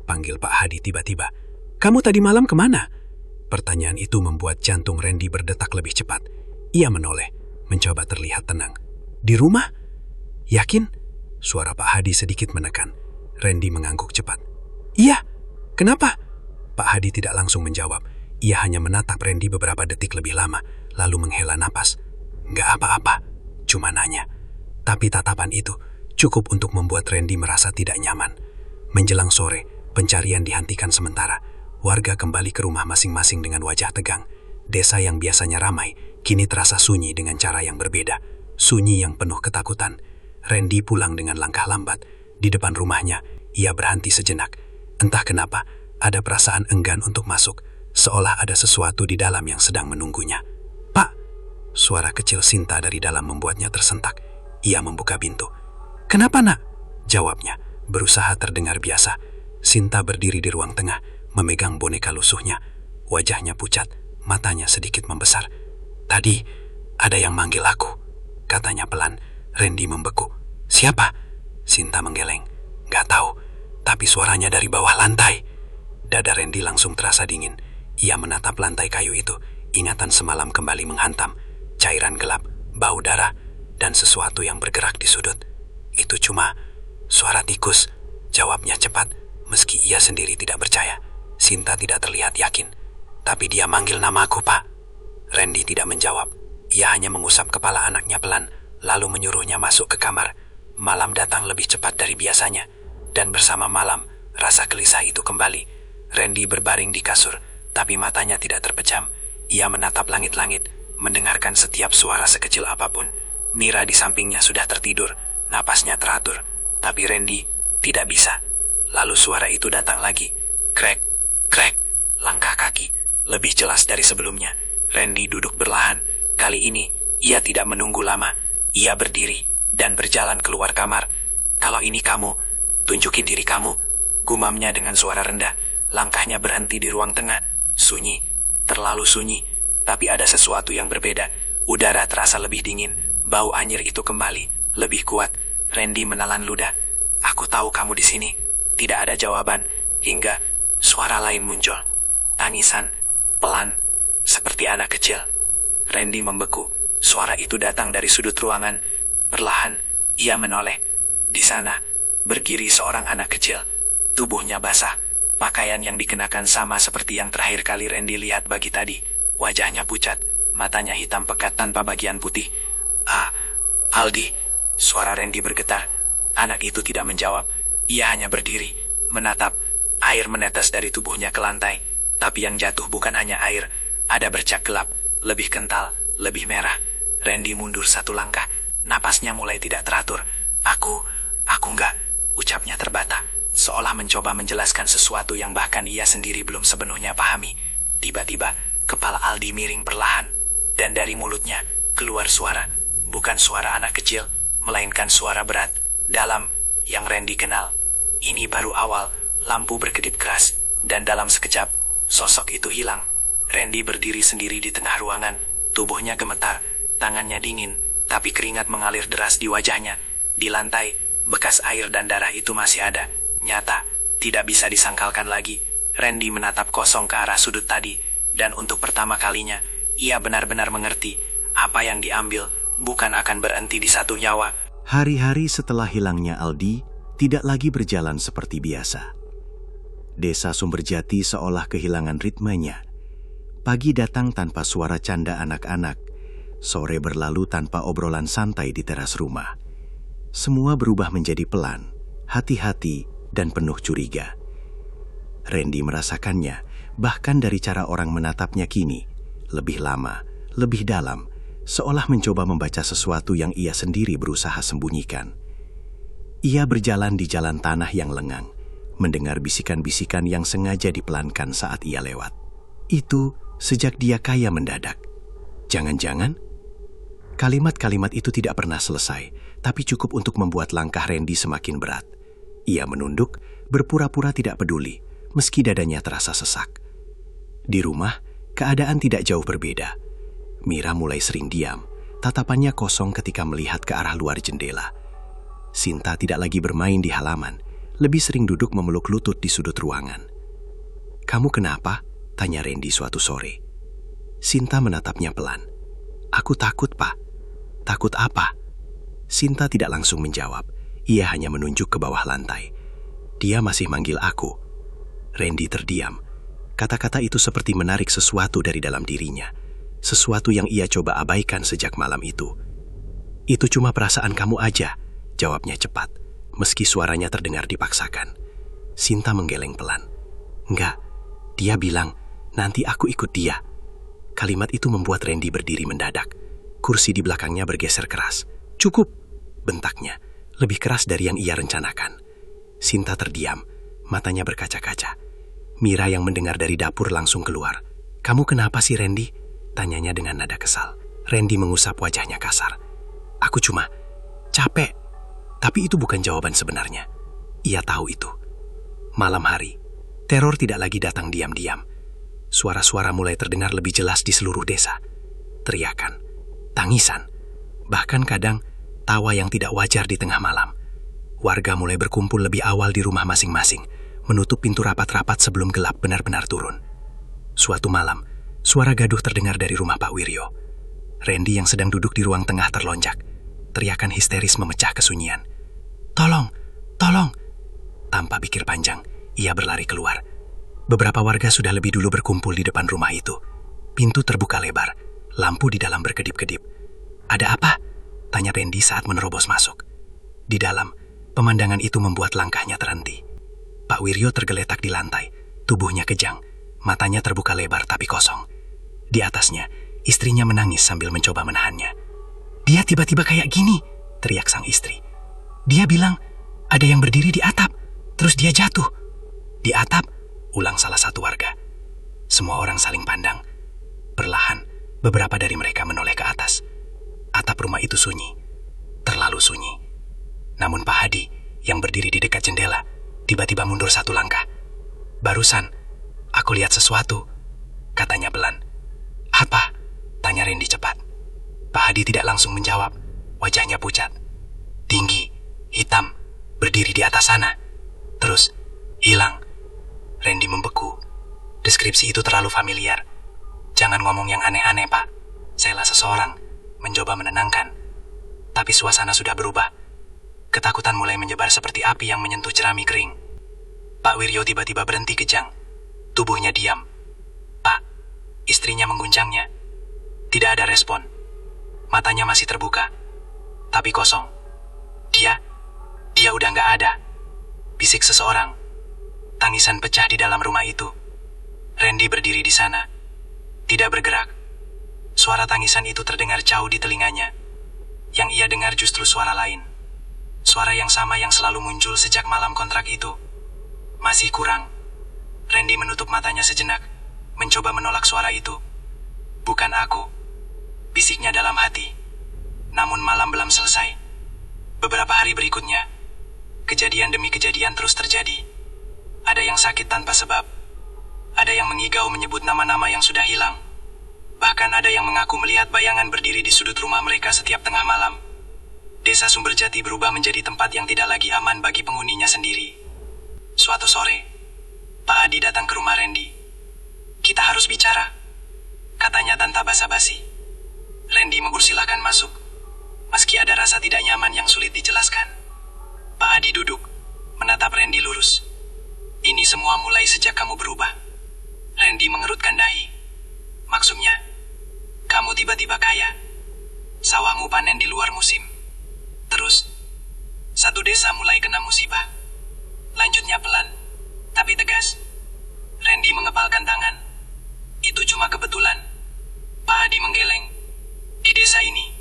panggil Pak Hadi tiba-tiba. Kamu tadi malam kemana? Pertanyaan itu membuat jantung Randy berdetak lebih cepat. Ia menoleh, mencoba terlihat tenang. Di rumah? Yakin? Suara Pak Hadi sedikit menekan. Randy mengangguk cepat. Iya, kenapa? Pak Hadi tidak langsung menjawab. Ia hanya menatap Randy beberapa detik lebih lama, lalu menghela napas. Nggak apa-apa, cuma nanya. Tapi tatapan itu cukup untuk membuat Randy merasa tidak nyaman. Menjelang sore, pencarian dihentikan sementara. Warga kembali ke rumah masing-masing dengan wajah tegang. Desa yang biasanya ramai, kini terasa sunyi dengan cara yang berbeda. Sunyi yang penuh ketakutan. Randy pulang dengan langkah lambat. Di depan rumahnya, ia berhenti sejenak. Entah kenapa, ada perasaan enggan untuk masuk, seolah ada sesuatu di dalam yang sedang menunggunya. "Pak!" Suara kecil Sinta dari dalam membuatnya tersentak. Ia membuka pintu. "Kenapa, Nak?" Jawabnya, berusaha terdengar biasa. Sinta berdiri di ruang tengah, memegang boneka lusuhnya. Wajahnya pucat, matanya sedikit membesar. "Tadi, ada yang manggil aku," katanya pelan. Randy membeku. "Siapa?" Sinta menggeleng. "Nggak tahu, tapi suaranya dari bawah lantai." Dada Randy langsung terasa dingin. Ia menatap lantai kayu itu. Ingatan semalam kembali menghantam. Cairan gelap, bau darah, dan sesuatu yang bergerak di sudut. "Itu cuma suara tikus," jawabnya cepat, meski ia sendiri tidak percaya. Sinta tidak terlihat yakin. "Tapi dia manggil namaku, Pak." Randy tidak menjawab. Ia hanya mengusap kepala anaknya pelan, lalu menyuruhnya masuk ke kamar. Malam datang lebih cepat dari biasanya, dan bersama malam, rasa gelisah itu kembali. Randy berbaring di kasur, tapi matanya tidak terpejam. Ia menatap langit-langit, mendengarkan setiap suara sekecil apapun. Mira di sampingnya sudah tertidur, napasnya teratur, tapi Randy tidak bisa. Lalu suara itu datang lagi. Krek, krek, langkah kaki, lebih jelas dari sebelumnya. Randy duduk berlahan. Kali ini, ia tidak menunggu lama. Ia berdiri dan berjalan keluar kamar. "Kalau ini kamu, tunjukin diri kamu," gumamnya dengan suara rendah. Langkahnya berhenti di ruang tengah. Sunyi, terlalu sunyi, tapi ada sesuatu yang berbeda. Udara terasa lebih dingin. Bau anyir itu kembali, lebih kuat. Randy menelan ludah. "Aku tahu kamu di sini." Tidak ada jawaban, hingga suara lain muncul. Tangisan, pelan, seperti anak kecil. Randy membeku. Suara itu datang dari sudut ruangan. Perlahan, ia menoleh. Di sana, berdiri seorang anak kecil. Tubuhnya basah. Pakaian yang dikenakan sama seperti yang terakhir kali Randy lihat pagi tadi. Wajahnya pucat, matanya hitam pekat tanpa bagian putih. "Ah, Aldi," suara Randy bergetar. Anak itu tidak menjawab. Ia hanya berdiri, menatap. Air menetes dari tubuhnya ke lantai. Tapi yang jatuh bukan hanya air. Ada bercak gelap, lebih kental, lebih merah. Randy mundur satu langkah. Napasnya mulai tidak teratur. Aku enggak. Ucapnya terbata, seolah mencoba menjelaskan sesuatu yang bahkan ia sendiri belum sepenuhnya pahami. Tiba-tiba, kepala Aldi miring perlahan. Dan dari mulutnya, keluar suara. Bukan suara anak kecil, melainkan suara berat, dalam, yang Randy kenal. Ini baru awal, lampu berkedip keras, dan dalam sekejap, sosok itu hilang. Randy berdiri sendiri di tengah ruangan, tubuhnya gemetar, tangannya dingin, tapi keringat mengalir deras di wajahnya. Di lantai, bekas air dan darah itu masih ada, nyata, tidak bisa disangkalkan lagi. Randy menatap kosong ke arah sudut tadi, dan untuk pertama kalinya, ia benar-benar mengerti, apa yang diambil bukan akan berhenti di satu nyawa. Hari-hari setelah hilangnya Aldi, tidak lagi berjalan seperti biasa. Desa Sumberjati seolah kehilangan ritmenya. Pagi datang tanpa suara canda anak-anak, sore berlalu tanpa obrolan santai di teras rumah. Semua berubah menjadi pelan, hati-hati, dan penuh curiga. Randy merasakannya, bahkan dari cara orang menatapnya kini, lebih lama, lebih dalam, seolah mencoba membaca sesuatu yang ia sendiri berusaha sembunyikan. Ia berjalan di jalan tanah yang lengang, mendengar bisikan-bisikan yang sengaja dipelankan saat ia lewat. Itu sejak dia kaya mendadak. Jangan-jangan kalimat-kalimat itu tidak pernah selesai, tapi cukup untuk membuat langkah Randy semakin berat. Ia menunduk, berpura-pura tidak peduli, meski dadanya terasa sesak. Di rumah, keadaan tidak jauh berbeda. Mira mulai sering diam, tatapannya kosong ketika melihat ke arah luar jendela. Sinta tidak lagi bermain di halaman, lebih sering duduk memeluk lutut di sudut ruangan. "Kamu kenapa?" tanya Randy suatu sore. Sinta menatapnya pelan. "Aku takut, Pak." "Takut apa?" Sinta tidak langsung menjawab. Ia hanya menunjuk ke bawah lantai. "Dia masih manggil aku." Randy terdiam. Kata-kata itu seperti menarik sesuatu dari dalam dirinya. Sesuatu yang ia coba abaikan sejak malam itu. "Itu cuma perasaan kamu aja," jawabnya cepat, meski suaranya terdengar dipaksakan. Sinta menggeleng pelan. "Enggak, dia bilang, nanti aku ikut dia." Kalimat itu membuat Randy berdiri mendadak. Kursi di belakangnya bergeser keras. "Cukup!" bentaknya, lebih keras dari yang ia rencanakan. Sinta terdiam, matanya berkaca-kaca. Mira yang mendengar dari dapur langsung keluar. "Kamu kenapa sih, Randy?" tanyanya dengan nada kesal. Randy mengusap wajahnya kasar. "Aku cuma capek." Tapi itu bukan jawaban sebenarnya. Ia tahu itu. Malam hari, teror tidak lagi datang diam-diam. Suara-suara mulai terdengar lebih jelas di seluruh desa. Teriakan, tangisan, bahkan kadang tawa yang tidak wajar di tengah malam. Warga mulai berkumpul lebih awal di rumah masing-masing, menutup pintu rapat-rapat sebelum gelap benar-benar turun. Suatu malam, suara gaduh terdengar dari rumah Pak Wiryo. Randy yang sedang duduk di ruang tengah terlonjak. Teriakan histeris memecah kesunyian. "Tolong! Tolong!" Tanpa pikir panjang, ia berlari keluar. Beberapa warga sudah lebih dulu berkumpul di depan rumah itu. Pintu terbuka lebar, lampu di dalam berkedip-kedip. "Ada apa?" tanya Randy saat menerobos masuk. Di dalam, pemandangan itu membuat langkahnya terhenti. Pak Wiryo tergeletak di lantai, tubuhnya kejang, matanya terbuka lebar tapi kosong. Di atasnya, istrinya menangis sambil mencoba menahannya. "Dia tiba-tiba kayak gini," teriak sang istri. "Dia bilang, ada yang berdiri di atap, terus dia jatuh." "Di atap?" ulang salah satu warga. Semua orang saling pandang. Perlahan, beberapa dari mereka menoleh ke atas. Atap rumah itu sunyi, terlalu sunyi. Namun Pak Hadi, yang berdiri di dekat jendela, tiba-tiba mundur satu langkah. "Barusan, aku lihat sesuatu," katanya pelan. "Apa?" tanya Randy cepat. Pak Hadi tidak langsung menjawab. Wajahnya pucat. Tinggi, hitam, berdiri di atas sana. Terus, hilang. Randy membeku. Deskripsi itu terlalu familiar. "Jangan ngomong yang aneh-aneh, Pak." Sela seseorang mencoba menenangkan. Tapi suasana sudah berubah. Ketakutan mulai menyebar seperti api yang menyentuh jerami kering. Pak Wiryo tiba-tiba berhenti kejang. Tubuhnya diam. "Pak," istrinya mengguncangnya. Tidak ada respon. Matanya masih terbuka, tapi kosong. Dia Dia udah nggak ada. Bisik seseorang. Tangisan pecah di dalam rumah itu. Randy berdiri di sana. Tidak bergerak. Suara tangisan itu terdengar jauh di telinganya. Yang ia dengar justru suara lain. Suara yang sama yang selalu muncul sejak malam kontrak itu. Masih kurang. Randy menutup matanya sejenak, mencoba menolak suara itu. Bukan aku. Bisiknya dalam hati. Namun malam belum selesai. Beberapa hari berikutnya, kejadian demi kejadian terus terjadi. Ada yang sakit tanpa sebab. Ada yang mengigau menyebut nama-nama yang sudah hilang. Bahkan ada yang mengaku melihat bayangan berdiri di sudut rumah mereka setiap tengah malam. Desa Sumberjati berubah menjadi tempat yang tidak lagi aman bagi penghuninya sendiri. Suatu sore, Pak Adi datang ke rumah Randy. "Kita harus bicara," katanya tanpa basa-basi. Randy mempersilahkan masuk, meski ada rasa tidak nyaman yang sulit dijelaskan. Pak Adi duduk, menatap Randy lurus. "Ini semua mulai sejak kamu berubah." Randy mengerutkan dahi. "Maksudnya, kamu tiba-tiba kaya. Sawahmu panen di luar musim. Terus, satu desa mulai kena musibah. Lanjutnya pelan, tapi tegas." Randy mengepalkan tangan. "Itu cuma kebetulan." Pak Adi menggeleng. "Di desa ini,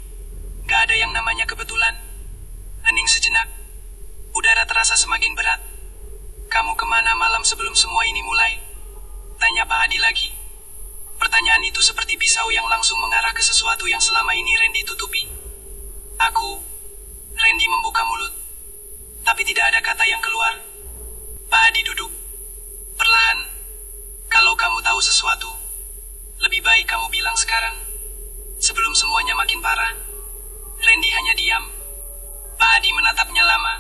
gak ada yang namanya kebetulan." Hening sejenak. Udara terasa semakin berat. "Kamu kemana malam sebelum semua ini mulai?" tanya Pak Adi lagi. Pertanyaan itu seperti pisau yang langsung mengarah ke sesuatu yang selama ini Randy tutupi. Randy membuka mulut, tapi tidak ada kata yang keluar. Pak Adi duduk. "Perlahan, kalau kamu tahu sesuatu, lebih baik kamu bilang sekarang, sebelum semuanya makin parah." Randy hanya diam. Pak Adi menatapnya lama,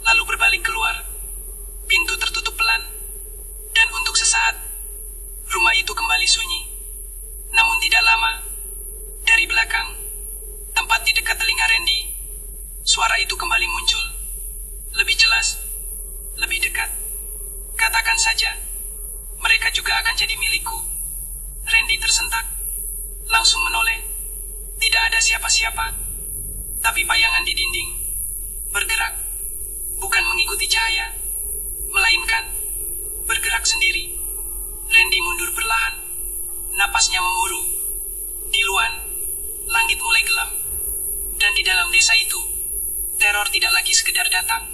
lalu berbalik keluar. Pintu tertutup pelan, dan untuk sesaat, rumah itu kembali sunyi. Namun tidak lama, dari belakang, tempat di dekat telinga Randy, suara itu kembali muncul. Lebih jelas, lebih dekat. "Katakan saja, mereka juga akan jadi milikku." Randy tersentak, langsung menoleh. Tidak ada siapa-siapa, tapi bayangan di dinding bergerak, bukan mengikuti cahaya, melainkan bergerak sendiri. Randy mundur perlahan, napasnya memuru. Di luar, langit mulai gelap, dan di dalam desa itu, teror tidak lagi sekedar datang,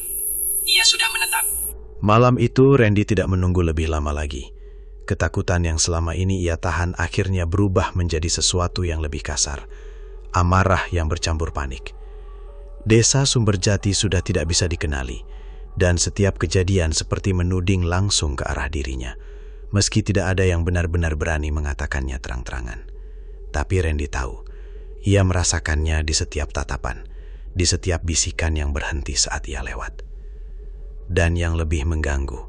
ia sudah menetap. Malam itu Randy tidak menunggu lebih lama lagi. Ketakutan yang selama ini ia tahan akhirnya berubah menjadi sesuatu yang lebih kasar. Amarah yang bercampur panik. Desa Sumberjati sudah tidak bisa dikenali, dan setiap kejadian seperti menuding langsung ke arah dirinya, meski tidak ada yang benar-benar berani mengatakannya terang-terangan. Tapi Randy tahu, ia merasakannya di setiap tatapan, di setiap bisikan yang berhenti saat ia lewat. Dan yang lebih mengganggu,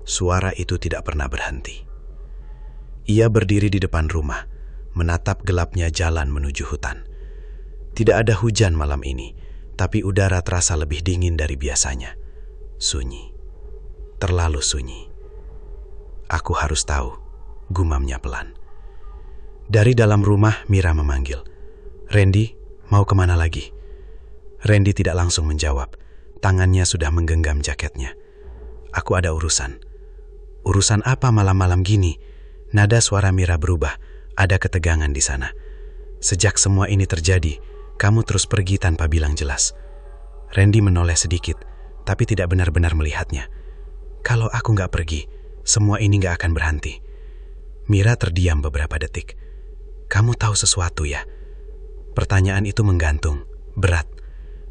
suara itu tidak pernah berhenti. Ia berdiri di depan rumah, menatap gelapnya jalan menuju hutan. Tidak ada hujan malam ini, tapi udara terasa lebih dingin dari biasanya. Sunyi, terlalu sunyi. "Aku harus tahu," gumamnya pelan. Dari dalam rumah, Mira memanggil, "Randy, mau kemana lagi?" Randy tidak langsung menjawab. Tangannya sudah menggenggam jaketnya. "Aku ada urusan." "Urusan apa malam-malam gini?" Nada suara Mira berubah. Ada ketegangan di sana. "Sejak semua ini terjadi, kamu terus pergi tanpa bilang jelas." Randy menoleh sedikit, tapi tidak benar-benar melihatnya. "Kalau aku nggak pergi, semua ini nggak akan berhenti." Mira terdiam beberapa detik. "Kamu tahu sesuatu ya?" Pertanyaan itu menggantung, berat.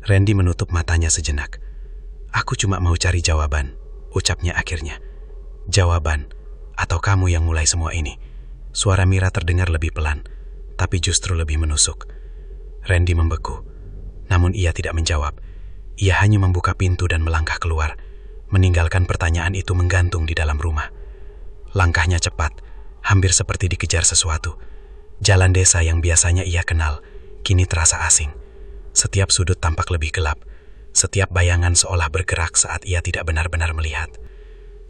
Randy menutup matanya sejenak. "Aku cuma mau cari jawaban," ucapnya akhirnya. "Jawaban, atau kamu yang mulai semua ini?" Suara Mira terdengar lebih pelan, tapi justru lebih menusuk. Randy membeku, namun ia tidak menjawab. Ia hanya membuka pintu dan melangkah keluar, meninggalkan pertanyaan itu menggantung di dalam rumah. Langkahnya cepat, hampir seperti dikejar sesuatu. Jalan desa yang biasanya ia kenal, kini terasa asing. Setiap sudut tampak lebih gelap. Setiap bayangan seolah bergerak saat ia tidak benar-benar melihat.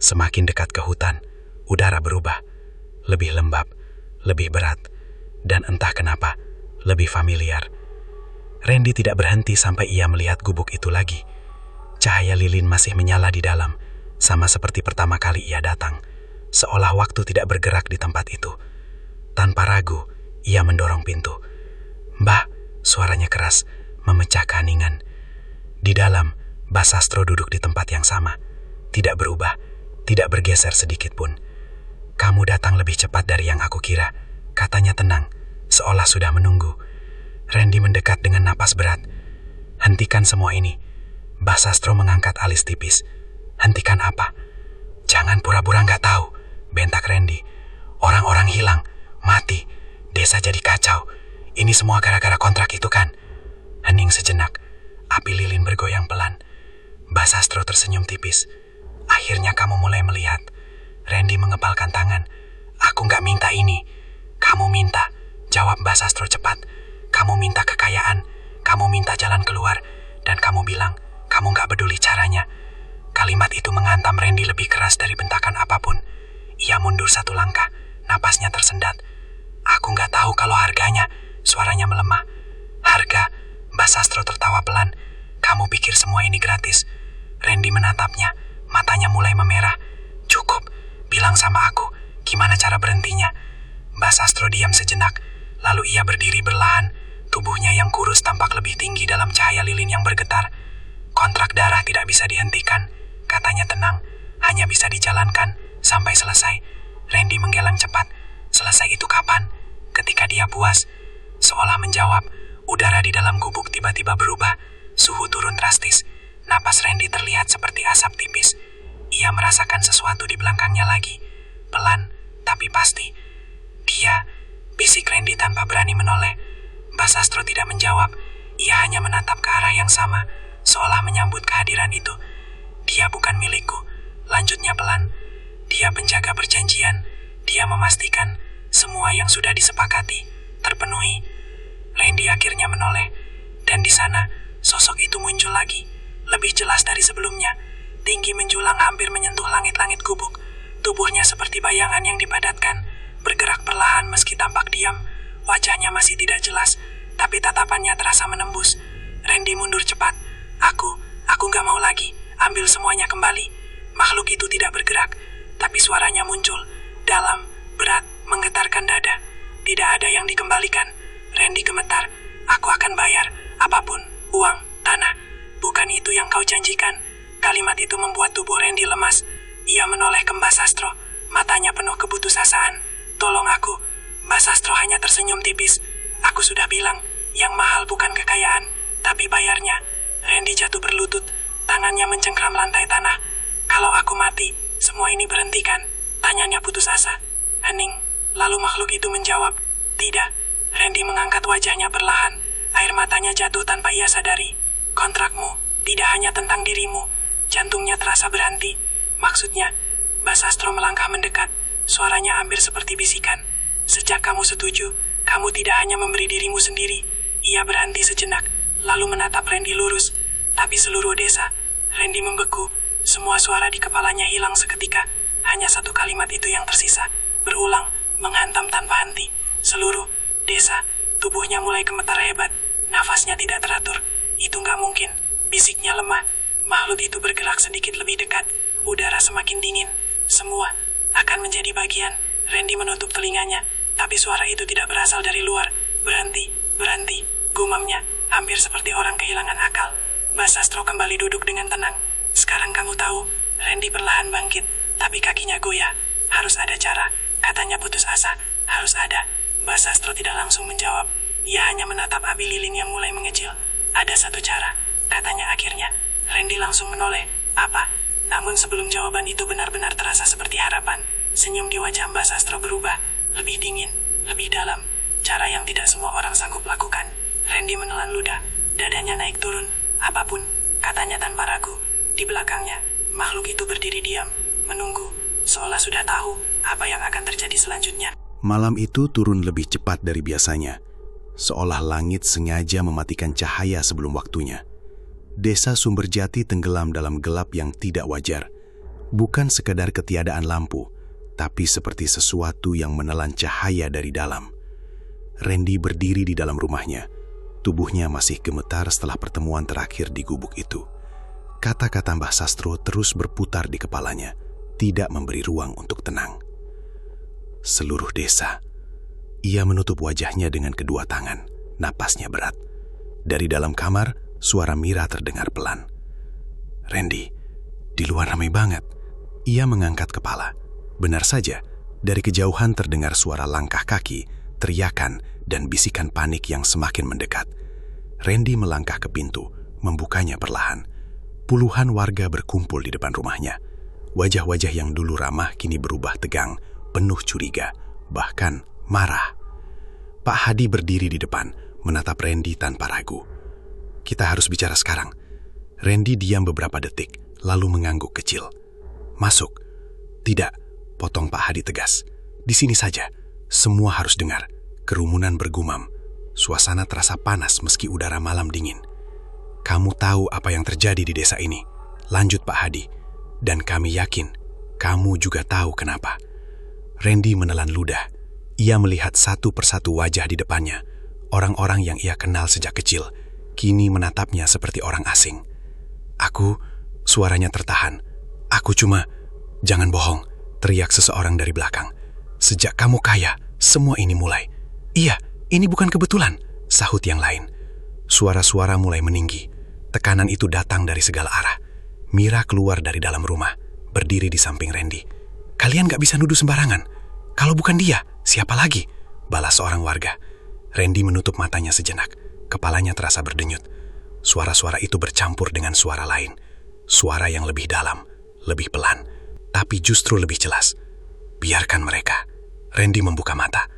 Semakin dekat ke hutan, udara berubah. Lebih lembab, lebih berat, dan entah kenapa, lebih familiar. Randy tidak berhenti sampai ia melihat gubuk itu lagi. Cahaya lilin masih menyala di dalam, sama seperti pertama kali ia datang, seolah waktu tidak bergerak di tempat itu. Tanpa ragu, ia mendorong pintu. "Mbah," suaranya keras, memecah keheningan. Di dalam, Mbah Sastro duduk di tempat yang sama, tidak berubah, tidak bergeser sedikit pun. "Kamu datang lebih cepat dari yang aku kira," katanya tenang, seolah sudah menunggu. Randy mendekat dengan napas berat. "Hentikan semua ini." Mbah Sastro mengangkat alis tipis. "Hentikan apa?" "Jangan pura-pura nggak tahu," bentak Randy. "Orang-orang hilang, mati, desa jadi kacau. Ini semua gara-gara kontrak itu kan?" Hening sejenak, api lilin bergoyang pelan. Mbah Sastro tersenyum tipis. "Akhirnya kamu mulai melihat." Randy mengepalkan tangan. "Aku nggak minta ini." "Kamu minta," jawab Mbah Sastro cepat. "Kamu minta kekayaan, kamu minta jalan keluar, dan kamu bilang kamu nggak peduli caranya." Kalimat itu menghantam Randy lebih keras dari bentakan apapun. Ia mundur satu langkah, napasnya tersendat. "Aku nggak tahu kalau harganya," suaranya melemah. "Harga?" Mbah Sastro tertawa pelan. "Kamu pikir semua ini gratis?" Randy menatapnya, matanya mulai memerah. "Cukup, bilang sama aku, gimana cara berhentinya?" Mbah Sastro diam sejenak, lalu ia berdiri berlahan, tubuhnya yang kurus tampak lebih tinggi dalam cahaya lilin yang bergetar. "Kontrak darah tidak bisa dihentikan," katanya tenang, "hanya bisa dijalankan sampai selesai." Randy menggeleng cepat. "Selesai itu kapan?" Ketika dia puas, seolah menjawab, udara di dalam gubuk tiba-tiba berubah, suhu turun drastis. Napas Randy terlihat seperti asap tipis. Ia merasakan sesuatu di belakangnya lagi, pelan tapi pasti. "Dia," bisik Randy tanpa berani menoleh. Mbah Sastro tidak menjawab, ia hanya menatap ke arah yang sama, seolah menyambut kehadiran itu. "Dia bukan milikku," lanjutnya pelan. "Dia penjaga perjanjian, dia memastikan semua yang sudah disepakati terpenuhi." Randy akhirnya menoleh, dan di sana sosok itu muncul lagi, lebih jelas dari sebelumnya. Tinggi menjulang hampir menyentuh langit-langit gubuk. Tubuhnya seperti bayangan yang dipadatkan, bergerak perlahan meski tampak diam. Wajahnya masih tidak jelas, tapi tatapannya terasa menembus. Randy mundur cepat. Aku gak mau lagi. Ambil semuanya kembali." Makhluk itu tidak bergerak, tapi suaranya muncul, dalam, berat, menggetarkan dada. "Tidak ada yang dikembalikan." Randy gemetar. "Aku akan bayar, apapun, uang, tanah. Bukan itu yang kau janjikan." Kalimat itu membuat tubuh Randy lemas. Ia menoleh ke Mbah Sastro, matanya penuh keputusasaan. "Tolong aku." Mbah Sastro hanya tersenyum tipis. "Aku sudah bilang, yang mahal bukan kekayaan, tapi bayarnya." Randy jatuh berlutut, tangannya mencengkram lantai tanah. "Kalau aku mati, semua ini berhentikan?" Tanyanya putus asa. Hening, lalu makhluk itu menjawab, "Tidak." Randy mengangkat wajahnya perlahan, air matanya jatuh tanpa ia sadari. "Kontrakmu tidak hanya tentang dirimu." Jantungnya terasa berhenti. "Maksudnya?" Mbah Sastro melangkah mendekat, suaranya hampir seperti bisikan. "Sejak kamu setuju, kamu tidak hanya memberi dirimu sendiri." Ia berhenti sejenak, lalu menatap Randy lurus. Tapi seluruh desa, Randy membeku. Semua suara di kepalanya hilang seketika. Hanya satu kalimat itu yang tersisa, berulang, menghantam tanpa henti. Seluruh desa, tubuhnya mulai gemetar hebat. Nafasnya tidak teratur. "Itu nggak mungkin," bisiknya lemah. Makhluk itu bergerak sedikit lebih dekat. Udara semakin dingin. "Semua akan menjadi bagian." Randy menutup telinganya, tapi suara itu tidak berasal dari luar. "Berhenti, berhenti," gumamnya, hampir seperti orang kehilangan akal. Mbah Sastro kembali duduk dengan tenang. "Sekarang kamu tahu." Randy perlahan bangkit, tapi kakinya goyah. "Harus ada cara," katanya putus asa. "Harus ada." Mbah Sastro tidak langsung menjawab. Ia hanya menatap api lilin yang mulai mengecil. "Ada satu cara," katanya akhirnya. Randy langsung menoleh. "Apa?" Namun sebelum jawaban itu benar-benar terasa seperti harapan, senyum di wajah Mbah Sastro berubah, lebih dingin, lebih dalam. Cara yang tidak semua orang sanggup lakukan. Randy menelan ludah, dadanya naik turun. "Apapun," katanya tanpa ragu. Di belakangnya, makhluk itu berdiri diam, menunggu, seolah sudah tahu apa yang akan terjadi selanjutnya. Malam itu turun lebih cepat dari biasanya, seolah langit sengaja mematikan cahaya sebelum waktunya. Desa Sumberjati tenggelam dalam gelap yang tidak wajar. Bukan sekadar ketiadaan lampu, tapi seperti sesuatu yang menelan cahaya dari dalam. Randy berdiri di dalam rumahnya. Tubuhnya masih gemetar setelah pertemuan terakhir di gubuk itu. Kata-kata Mbah Sastro terus berputar di kepalanya, tidak memberi ruang untuk tenang. Seluruh desa. Ia menutup wajahnya dengan kedua tangan, napasnya berat. Dari dalam kamar, suara Mira terdengar pelan. "Randy, di luar ramai banget." Ia mengangkat kepala. Benar saja, dari kejauhan terdengar suara langkah kaki, teriakan, dan bisikan panik yang semakin mendekat. Randy melangkah ke pintu, membukanya perlahan. Puluhan warga berkumpul di depan rumahnya. Wajah-wajah yang dulu ramah kini berubah tegang, penuh curiga, bahkan marah. Pak Hadi berdiri di depan, menatap Randy tanpa ragu. "Kita harus bicara sekarang." Randy diam beberapa detik, lalu mengangguk kecil. "Masuk." "Tidak," potong Pak Hadi tegas. "Di sini saja. Semua harus dengar." Kerumunan bergumam. Suasana terasa panas meski udara malam dingin. "Kamu tahu apa yang terjadi di desa ini," lanjut Pak Hadi. "Dan kami yakin kamu juga tahu kenapa." Randy menelan ludah. Ia melihat satu persatu wajah di depannya. Orang-orang yang ia kenal sejak kecil, kini menatapnya seperti orang asing. "Aku," suaranya tertahan. "Aku cuma..." "Jangan bohong," teriak seseorang dari belakang. "Sejak kamu kaya, semua ini mulai." "Iya, ini bukan kebetulan," sahut yang lain. Suara-suara mulai meninggi. Tekanan itu datang dari segala arah. Mira keluar dari dalam rumah, berdiri di samping Randy. "Kalian gak bisa nuduh sembarangan. Kalau bukan dia, siapa lagi?" balas seorang warga. Randy menutup matanya sejenak. Kepalanya terasa berdenyut. Suara-suara itu bercampur dengan suara lain. Suara yang lebih dalam, lebih pelan, tapi justru lebih jelas. "Biarkan mereka." Randy membuka mata.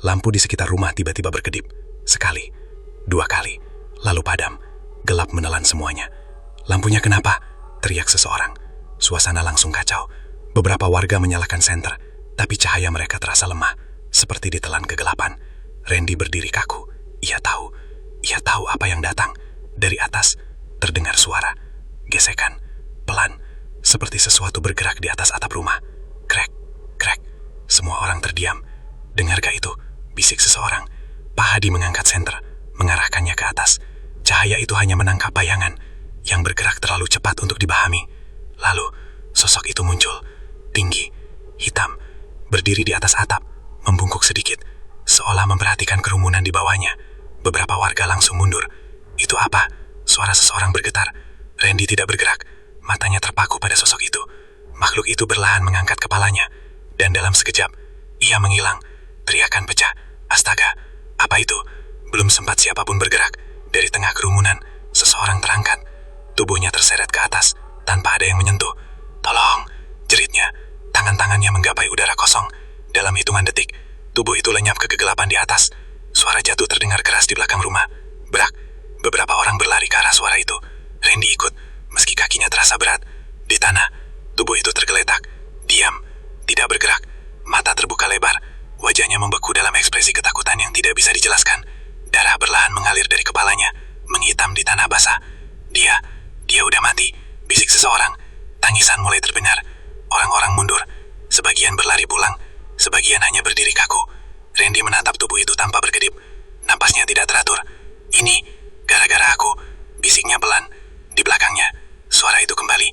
Lampu di sekitar rumah tiba-tiba berkedip. Sekali, dua kali, lalu padam. Gelap menelan semuanya. "Lampunya kenapa?" teriak seseorang. Suasana langsung kacau. Beberapa warga menyalakan senter, tapi cahaya mereka terasa lemah, seperti ditelan kegelapan. Randy berdiri kaku. Ia tahu apa yang datang. Dari atas, terdengar suara. Gesekan, pelan, seperti sesuatu bergerak di atas atap rumah. Krek, krek. Semua orang terdiam. "Dengarkah itu?" bisik seseorang. Pak Hadi mengangkat senter, mengarahkannya ke atas. Cahaya itu hanya menangkap bayangan yang bergerak terlalu cepat untuk dipahami. Lalu, sosok itu muncul, tinggi, hitam, berdiri di atas atap, membungkuk sedikit, seolah memperhatikan kerumunan di bawahnya. Beberapa warga langsung mundur. "Itu apa?" Suara seseorang bergetar. Randy tidak bergerak, matanya terpaku pada sosok itu. Makhluk itu perlahan mengangkat kepalanya, dan dalam sekejap, ia menghilang. Teriakan pecah. "Astaga, apa itu?" Belum sempat siapapun bergerak. Dari tengah kerumunan, seseorang terangkat. Tubuhnya terseret ke atas, tanpa ada yang menyentuh. "Tolong!" jeritnya. Tangan-tangannya menggapai udara kosong. Dalam hitungan detik, tubuh itu lenyap ke kegelapan di atas. Suara jatuh terdengar keras di belakang rumah. Brak, beberapa orang berlari ke arah suara itu. Randy ikut, meski kakinya terasa berat. Di tanah, tubuh itu tergeletak. Diam, tidak bergerak. Mata terbuka lebar. Wajahnya membeku dalam ekspresi ketakutan yang tidak bisa dijelaskan. Darah berlahan mengalir dari kepalanya, menghitam di tanah basah. Dia udah mati," bisik seseorang. Tangisan mulai terdengar. Orang-orang mundur. Sebagian berlari pulang, sebagian hanya berdiri kaku. Randy menatap tubuh itu tanpa berkedip. Napasnya tidak teratur. "Ini gara-gara aku," bisiknya pelan. Di belakangnya, suara itu kembali,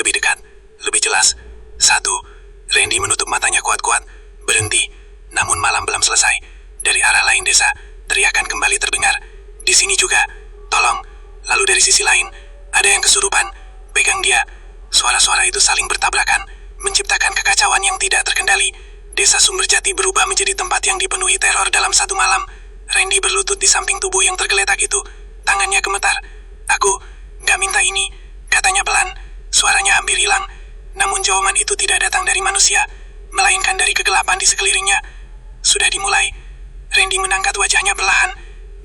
lebih dekat, lebih jelas. "Satu." Randy menutup matanya kuat-kuat, berhenti. Namun malam belum selesai. Dari arah lain desa, teriakan kembali terdengar. "Di sini juga, tolong." Lalu dari sisi lain, ada yang kesurupan. "Pegang dia." Suara-suara itu saling bertabrakan, menciptakan kekacauan yang tidak terkendali. Desa Sumberjati berubah menjadi tempat yang dipenuhi teror dalam satu malam. Randy berlutut di samping tubuh yang tergeletak itu. Tangannya gemetar. "Aku gak minta ini," katanya pelan. Suaranya hampir hilang. Namun jawaban itu tidak datang dari manusia, melainkan dari kegelapan di sekelilingnya. Sudah dimulai. Randy mengangkat wajahnya perlahan.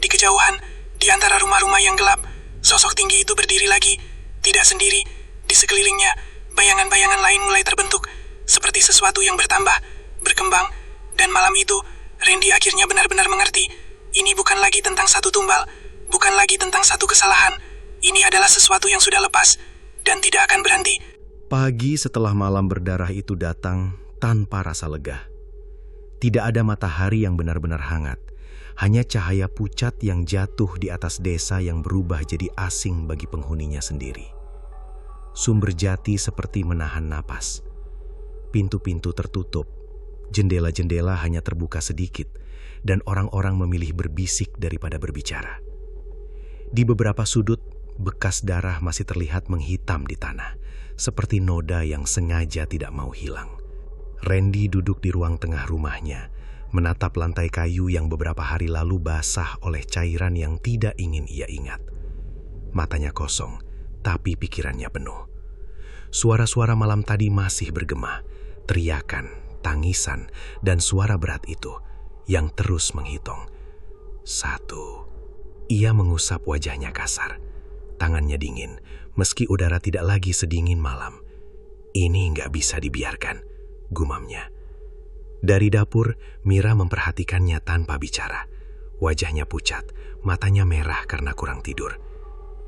Di kejauhan, di antara rumah-rumah yang gelap, sosok tinggi itu berdiri lagi. Tidak sendiri. Di sekelilingnya, bayangan-bayangan lain mulai terbentuk, seperti sesuatu yang bertambah, berkembang. Dan malam itu, Randy akhirnya benar-benar mengerti. Ini bukan lagi tentang satu tumbal, bukan lagi tentang satu kesalahan. Ini adalah sesuatu yang sudah lepas, dan tidak akan berhenti. Pagi setelah malam berdarah itu datang tanpa rasa lega. Tidak ada matahari yang benar-benar hangat, hanya cahaya pucat yang jatuh di atas desa yang berubah jadi asing bagi penghuninya sendiri. Sumber Jati seperti menahan napas. Pintu-pintu tertutup, jendela-jendela hanya terbuka sedikit, dan orang-orang memilih berbisik daripada berbicara. Di beberapa sudut, bekas darah masih terlihat menghitam di tanah, seperti noda yang sengaja tidak mau hilang. Randy duduk di ruang tengah rumahnya, menatap lantai kayu yang beberapa hari lalu basah oleh cairan yang tidak ingin ia ingat. Matanya kosong, tapi pikirannya penuh. Suara-suara malam tadi masih bergema, teriakan, tangisan, dan suara berat itu yang terus menghitung. 1. Ia mengusap wajahnya kasar. Tangannya dingin, meski udara tidak lagi sedingin malam. Ini nggak bisa dibiarkan, gumamnya. Dari dapur, Mira memperhatikannya tanpa bicara. Wajahnya pucat, matanya merah karena kurang tidur.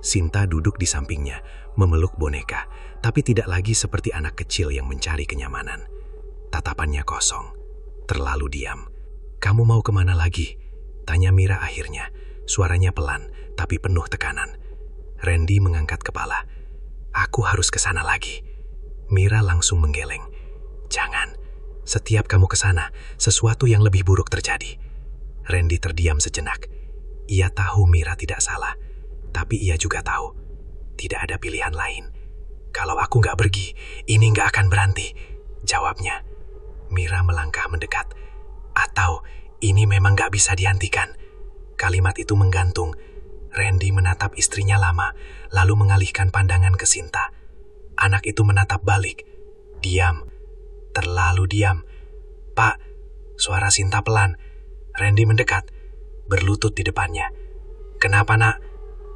Sinta duduk di sampingnya, memeluk boneka, tapi tidak lagi seperti anak kecil yang mencari kenyamanan. Tatapannya kosong, terlalu diam. "Kamu mau kemana lagi?" tanya Mira akhirnya. Suaranya pelan, tapi penuh tekanan. Randy mengangkat kepala. "Aku harus ke sana lagi." Mira langsung menggeleng. "Jangan. Setiap kamu ke sana, sesuatu yang lebih buruk terjadi." Randy terdiam sejenak. Ia tahu Mira tidak salah, tapi ia juga tahu tidak ada pilihan lain. "Kalau aku nggak pergi, ini nggak akan berhenti," jawabnya. Mira melangkah mendekat. "Atau ini memang nggak bisa dihentikan?" Kalimat itu menggantung. Randy menatap istrinya lama, lalu mengalihkan pandangan ke Sinta. Anak itu menatap balik. Diam. Terlalu diam. "Pak," suara Sinta pelan. Randy mendekat, berlutut di depannya. "Kenapa, Nak?"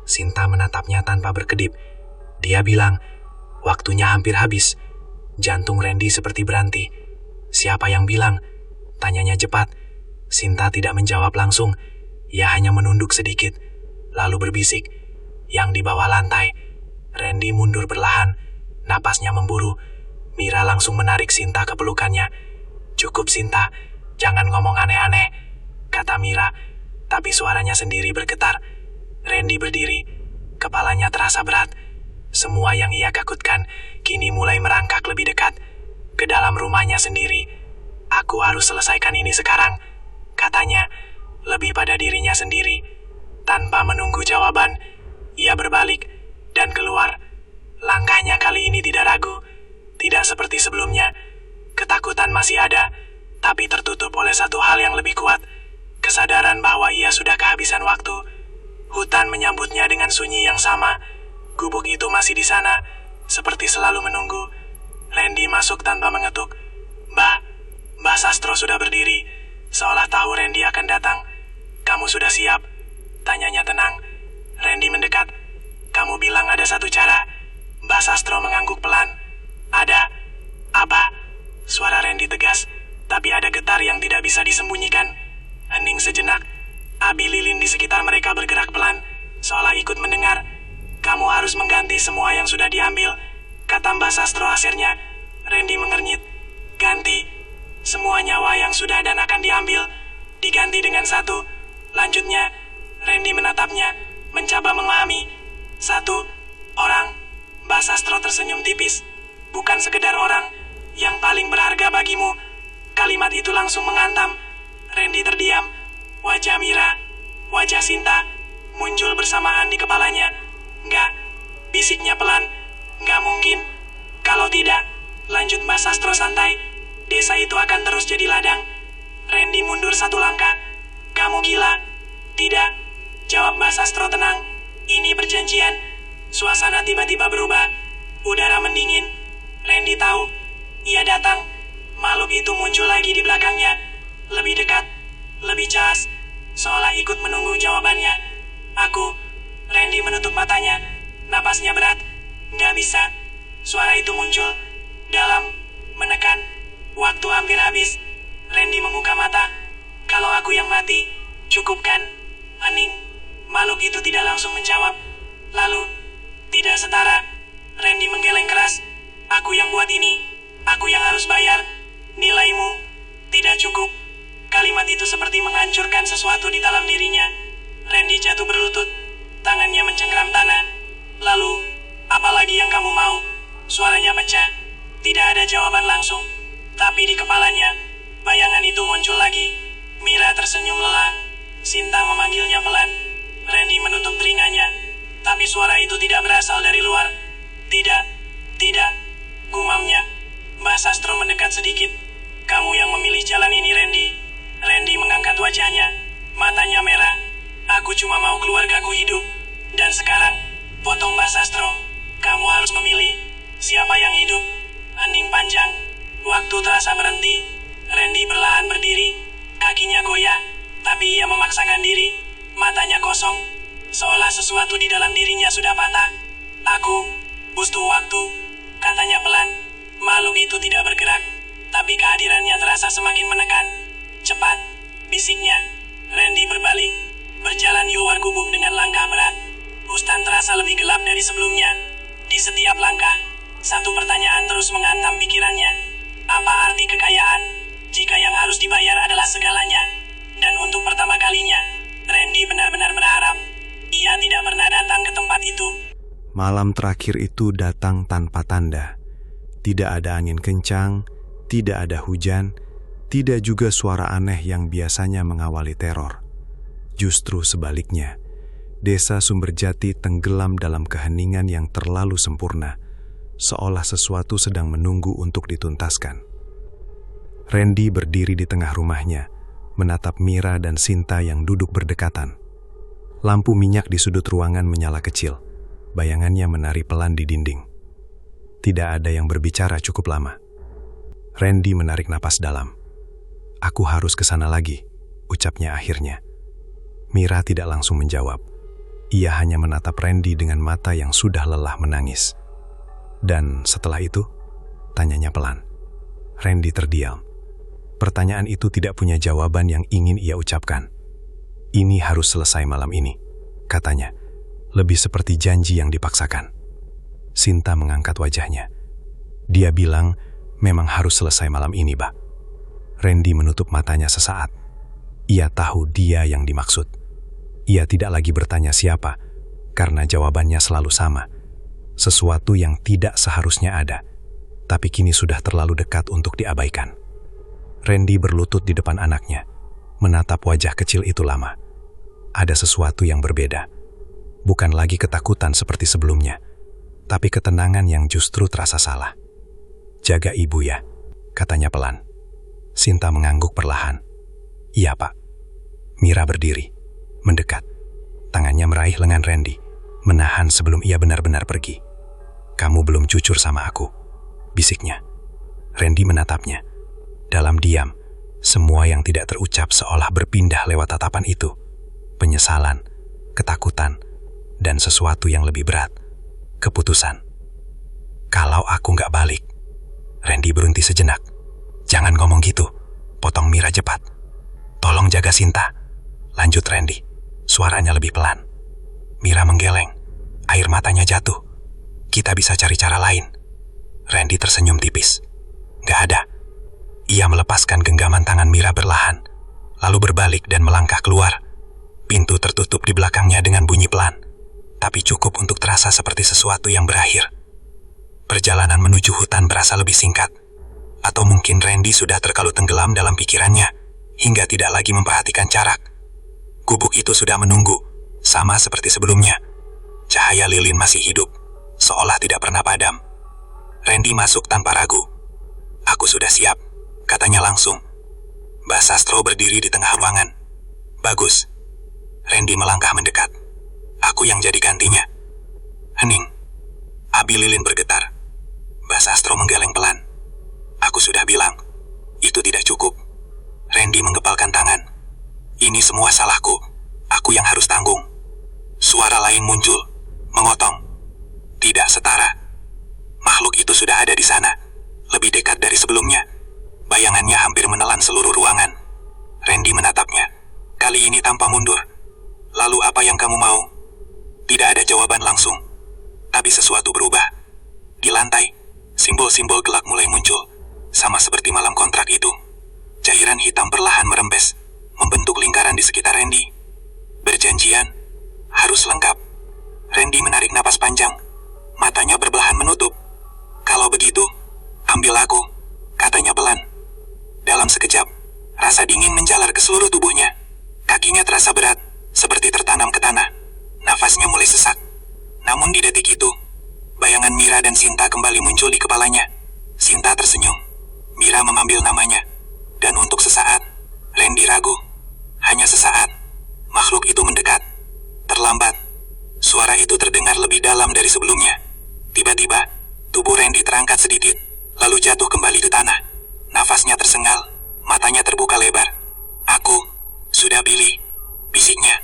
Sinta menatapnya tanpa berkedip. Dia bilang, "Waktunya hampir habis." Jantung Randy seperti berhenti. "Siapa yang bilang?" tanyanya cepat. Sinta tidak menjawab langsung. Ia hanya menunduk sedikit, lalu berbisik, "Yang di bawah lantai." Randy mundur perlahan, napasnya memburu. Mira langsung menarik Sinta ke pelukannya. "Cukup, Sinta, jangan ngomong aneh-aneh," kata Mira, tapi suaranya sendiri bergetar. Randy berdiri, kepalanya terasa berat. Semua yang ia takutkan kini mulai merangkak lebih dekat, ke dalam rumahnya sendiri. "Aku harus selesaikan ini sekarang," katanya, lebih pada dirinya sendiri. Tanpa menunggu jawaban, ia berbalik dan keluar. Langkahnya kali ini tidak ragu, tidak seperti sebelumnya. Ketakutan masih ada, tapi tertutup oleh satu hal yang lebih kuat, kesadaran bahwa ia sudah kehabisan waktu. Hutan menyambutnya dengan sunyi yang sama. Gubuk itu masih di sana, seperti selalu menunggu. Randy masuk tanpa mengetuk. Mbah Sastro sudah berdiri, seolah tahu Randy akan datang. "Kamu sudah siap?" tanyanya tenang. Randy mendekat. "Kamu bilang ada satu cara." Mbah Sastro mengangguk pelan. "Ada." "Apa?" Suara Randy tegas, tapi ada getar yang tidak bisa disembunyikan. Hening sejenak. Abi lilin di sekitar mereka bergerak pelan, seolah ikut mendengar. "Kamu harus mengganti semua yang sudah diambil," kata Mbah Sastro akhirnya. Randy mengernyit. "Ganti?" "Semua nyawa yang sudah dan akan diambil, diganti dengan satu." Lanjutnya, Randy menatapnya, mencoba memahami. "Satu orang." Mbah Sastro tersenyum tipis. "Bukan sekedar orang, yang paling berharga bagimu." Kalimat itu langsung menghantam. Randy terdiam. Wajah Mira, wajah Sinta, muncul bersamaan di kepalanya. "Enggak," bisiknya pelan. "Enggak mungkin. Kalau tidak," lanjut Mbah Sastro santai, "desa itu akan terus jadi ladang." Randy mundur satu langkah. "Kamu gila." "Tidak," jawab Mbah Sastro tenang. "Ini perjanjian." Suasana tiba-tiba berubah. Udara mendingin. Randy tahu. Ia datang. Makhluk itu muncul lagi di belakangnya. Lebih dekat. Lebih jelas. Seolah ikut menunggu jawabannya. "Aku." Randy menutup matanya. Napasnya berat. "Nggak bisa." Suara itu muncul. Dalam. Menekan. "Waktu hampir habis." Randy membuka mata. "Kalau aku yang mati, cukup kan?" Hening. Makhluk itu tidak langsung menjawab. Lalu, "Tidak setara." Randy menggeleng keras. "Aku yang buat ini. Aku yang harus bayar. Nilaimu tidak cukup." Kalimat itu seperti menghancurkan sesuatu di dalam dirinya. Randy jatuh berlutut. Tangannya mencengkeram tanah. "Lalu, apa lagi yang kamu mau?" Suaranya pecah. Tidak ada jawaban langsung. Tapi di kepalanya, bayangan itu muncul lagi. Mira tersenyum lelah. Sinta memanggilnya pelan. Randy menutup telinganya. Tapi suara itu tidak berasal dari luar. Tidak, tidak, gumamnya. Mbak Sastro mendekat sedikit. Kamu yang memilih jalan ini, Randy. Randy mengangkat wajahnya. Matanya merah. Aku cuma mau keluargaku hidup. Dan sekarang, potong Mbak Sastro. Kamu harus memilih. Siapa yang hidup? Hening panjang. Waktu terasa berhenti. Randy perlahan berdiri. Kakinya goyah. Tapi ia memaksakan diri. Matanya kosong. Seolah sesuatu di dalam dirinya sudah patah. Aku butuh waktu, katanya pelan. Makhluk itu tidak bergerak. Tapi kehadirannya terasa semakin menekan. Cepat, bisiknya. Randy berbalik. Berjalan di luar gubuk dengan langkah berat. Hutan terasa lebih gelap dari sebelumnya. Di setiap langkah, satu pertanyaan terus menghantam pikirannya. Apa arti kekayaan, jika yang harus dibayar adalah segalanya? Dan untuk pertama kalinya, Randy benar-benar berharap ia tidak pernah datang ke tempat itu. Malam terakhir itu datang tanpa tanda. Tidak ada angin kencang, tidak ada hujan, tidak juga suara aneh yang biasanya mengawali teror. Justru sebaliknya, desa Sumberjati tenggelam dalam keheningan yang terlalu sempurna, seolah sesuatu sedang menunggu untuk dituntaskan. Randy berdiri di tengah rumahnya, menatap Mira dan Sinta yang duduk berdekatan. Lampu minyak di sudut ruangan menyala kecil, bayangannya menari pelan di dinding. Tidak ada yang berbicara cukup lama. Randy menarik napas dalam. Aku harus ke sana lagi, ucapnya akhirnya. Mira tidak langsung menjawab. Ia hanya menatap Randy dengan mata yang sudah lelah menangis. Dan setelah itu, tanyanya pelan. Randy terdiam. Pertanyaan itu tidak punya jawaban yang ingin ia ucapkan. Ini harus selesai malam ini, katanya. Lebih seperti janji yang dipaksakan. Sinta mengangkat wajahnya. Dia bilang, memang harus selesai malam ini, Bah. Randy menutup matanya sesaat. Ia tahu dia yang dimaksud. Ia tidak lagi bertanya siapa, karena jawabannya selalu sama. Sesuatu yang tidak seharusnya ada, tapi kini sudah terlalu dekat untuk diabaikan. Randy berlutut di depan anaknya, menatap wajah kecil itu lama. Ada sesuatu yang berbeda. Bukan lagi ketakutan seperti sebelumnya, tapi ketenangan yang justru terasa salah. Jaga ibu ya, katanya pelan. Sinta mengangguk perlahan. Iya, Pak. Mira berdiri, mendekat. Tangannya meraih lengan Randy, menahan sebelum ia benar-benar pergi. Kamu belum jujur sama aku, bisiknya. Randy menatapnya. Dalam diam, semua yang tidak terucap seolah berpindah lewat tatapan itu. Penyesalan, ketakutan, dan sesuatu yang lebih berat, keputusan. Kalau aku nggak balik, Randy berhenti sejenak. Jangan ngomong gitu, potong Mira cepat. Tolong jaga Sinta, lanjut Randy. Suaranya lebih pelan. Mira menggeleng, air matanya jatuh. Kita bisa cari cara lain. Randy tersenyum tipis. Nggak ada. Ia melepaskan genggaman tangan Mira perlahan, lalu berbalik dan melangkah keluar. Pintu tertutup di belakangnya dengan bunyi pelan, tapi cukup untuk terasa seperti sesuatu yang berakhir. Perjalanan menuju hutan berasa lebih singkat, atau mungkin Randy sudah terkalut tenggelam dalam pikirannya, hingga tidak lagi memperhatikan jarak. Gubuk itu sudah menunggu, sama seperti sebelumnya. Cahaya lilin masih hidup, seolah tidak pernah padam. Randy masuk tanpa ragu. Aku sudah siap, katanya langsung. Mbak Sastro berdiri di tengah ruangan. Bagus. Randy melangkah mendekat. Aku yang jadi gantinya. Hening. Abi lilin bergetar. Mbak Sastro menggeleng pelan. Aku sudah bilang, itu tidak cukup. Randy menggepalkan tangan. Ini semua salahku. Aku yang harus tanggung. Suara lain muncul, mengotong. Tidak setara. Makhluk itu sudah ada di sana, lebih dekat dari sebelumnya. Bayangannya hampir menelan seluruh ruangan. Randy menatapnya, kali ini tanpa mundur. Lalu apa yang kamu mau? Tidak ada jawaban langsung, tapi sesuatu berubah. Di lantai, simbol-simbol gelap mulai muncul, sama seperti malam kontrak itu. Cairan hitam perlahan merembes, membentuk lingkaran di sekitar Randy. Berjanjian, harus lengkap. Randy menarik napas panjang, matanya berbelahan menutup. Kalau begitu, ambil aku, katanya pelan. Dalam sekejap, rasa dingin menjalar ke seluruh tubuhnya. Kakinya terasa berat, seperti tertanam ke tanah. Nafasnya mulai sesak. Namun di detik itu, bayangan Mira dan Sinta kembali muncul di kepalanya. Sinta tersenyum. Mira mengambil namanya. Dan untuk sesaat, Randy ragu. Hanya sesaat, makhluk itu mendekat. Terlambat, suara itu terdengar lebih dalam dari sebelumnya. Tiba-tiba, tubuh Randy terangkat sedikit, lalu jatuh kembali ke tanah. Nafasnya tersengal, matanya terbuka lebar. "Aku sudah pilih," bisiknya.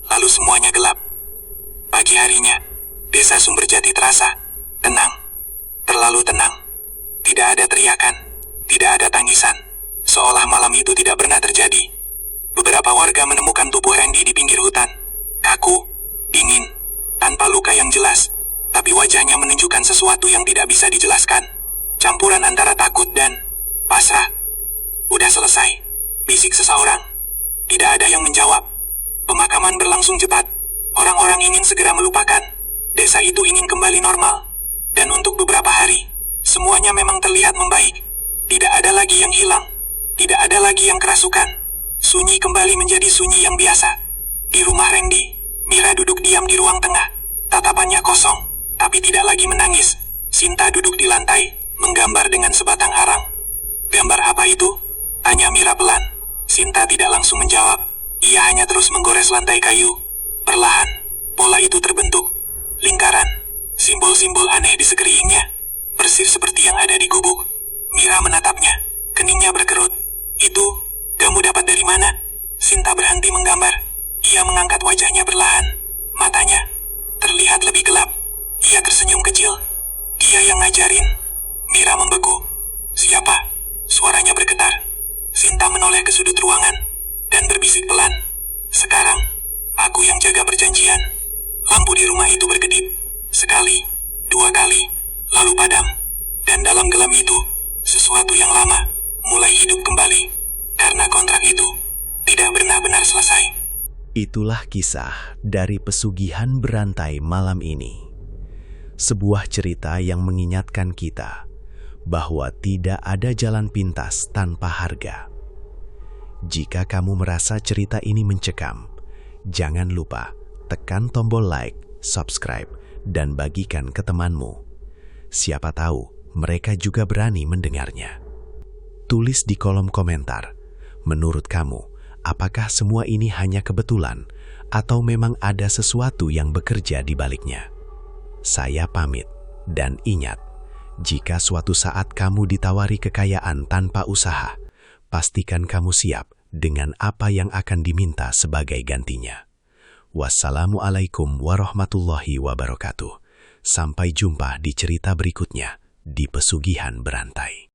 Lalu semuanya gelap. Pagi harinya, desa Sumberjati terasa tenang, terlalu tenang. Tidak ada teriakan, tidak ada tangisan, seolah malam itu tidak pernah terjadi. Beberapa warga menemukan tubuh Randy di pinggir hutan. Kaku, dingin, tanpa luka yang jelas, tapi wajahnya menunjukkan sesuatu yang tidak bisa dijelaskan. Campuran antara takut dan pasrah. "Udah selesai," bisik seseorang. Tidak ada yang menjawab. Pemakaman berlangsung cepat. Orang-orang ingin segera melupakan. Desa itu ingin kembali normal. Dan untuk beberapa hari, semuanya memang terlihat membaik. Tidak ada lagi yang hilang. Tidak ada lagi yang kerasukan. Sunyi kembali menjadi sunyi yang biasa. Di rumah Randy, Mira duduk diam di ruang tengah. Tatapannya kosong, tapi tidak lagi menangis. Sinta duduk di lantai, menggambar dengan sebatang arang. "Gambar apa itu?" tanya Mira pelan. Sinta tidak langsung menjawab. Ia hanya terus menggores lantai kayu. Perlahan, pola itu terbentuk. Lingkaran, simbol-simbol aneh di sekelilingnya. Persis seperti yang ada di gubuk. Mira menatapnya, keningnya berkerut. "Itu, kamu dapat dari mana?" Sinta berhenti menggambar. Ia mengangkat wajahnya perlahan. Matanya terlihat lebih gelap. Ia tersenyum kecil. "Dia yang ngajarin." Mira membeku. "Siapa?" Suaranya bergetar. Sinta menoleh ke sudut ruangan dan berbisik pelan. "Sekarang, aku yang jaga perjanjian." Lampu di rumah itu berkedip. Sekali, dua kali, lalu padam. Dan dalam gelap itu, sesuatu yang lama mulai hidup kembali. Karena kontrak itu tidak benar-benar selesai. Itulah kisah dari pesugihan berantai malam ini. Sebuah cerita yang mengingatkan kita bahwa tidak ada jalan pintas tanpa harga. Jika kamu merasa cerita ini mencekam, jangan lupa tekan tombol like, subscribe, dan bagikan ke temanmu. Siapa tahu mereka juga berani mendengarnya. Tulis di kolom komentar, menurut kamu, apakah semua ini hanya kebetulan atau memang ada sesuatu yang bekerja di baliknya? Saya pamit, dan ingat, jika suatu saat kamu ditawari kekayaan tanpa usaha, pastikan kamu siap dengan apa yang akan diminta sebagai gantinya. Wassalamualaikum warahmatullahi wabarakatuh. Sampai jumpa di cerita berikutnya di Pesugihan Berantai.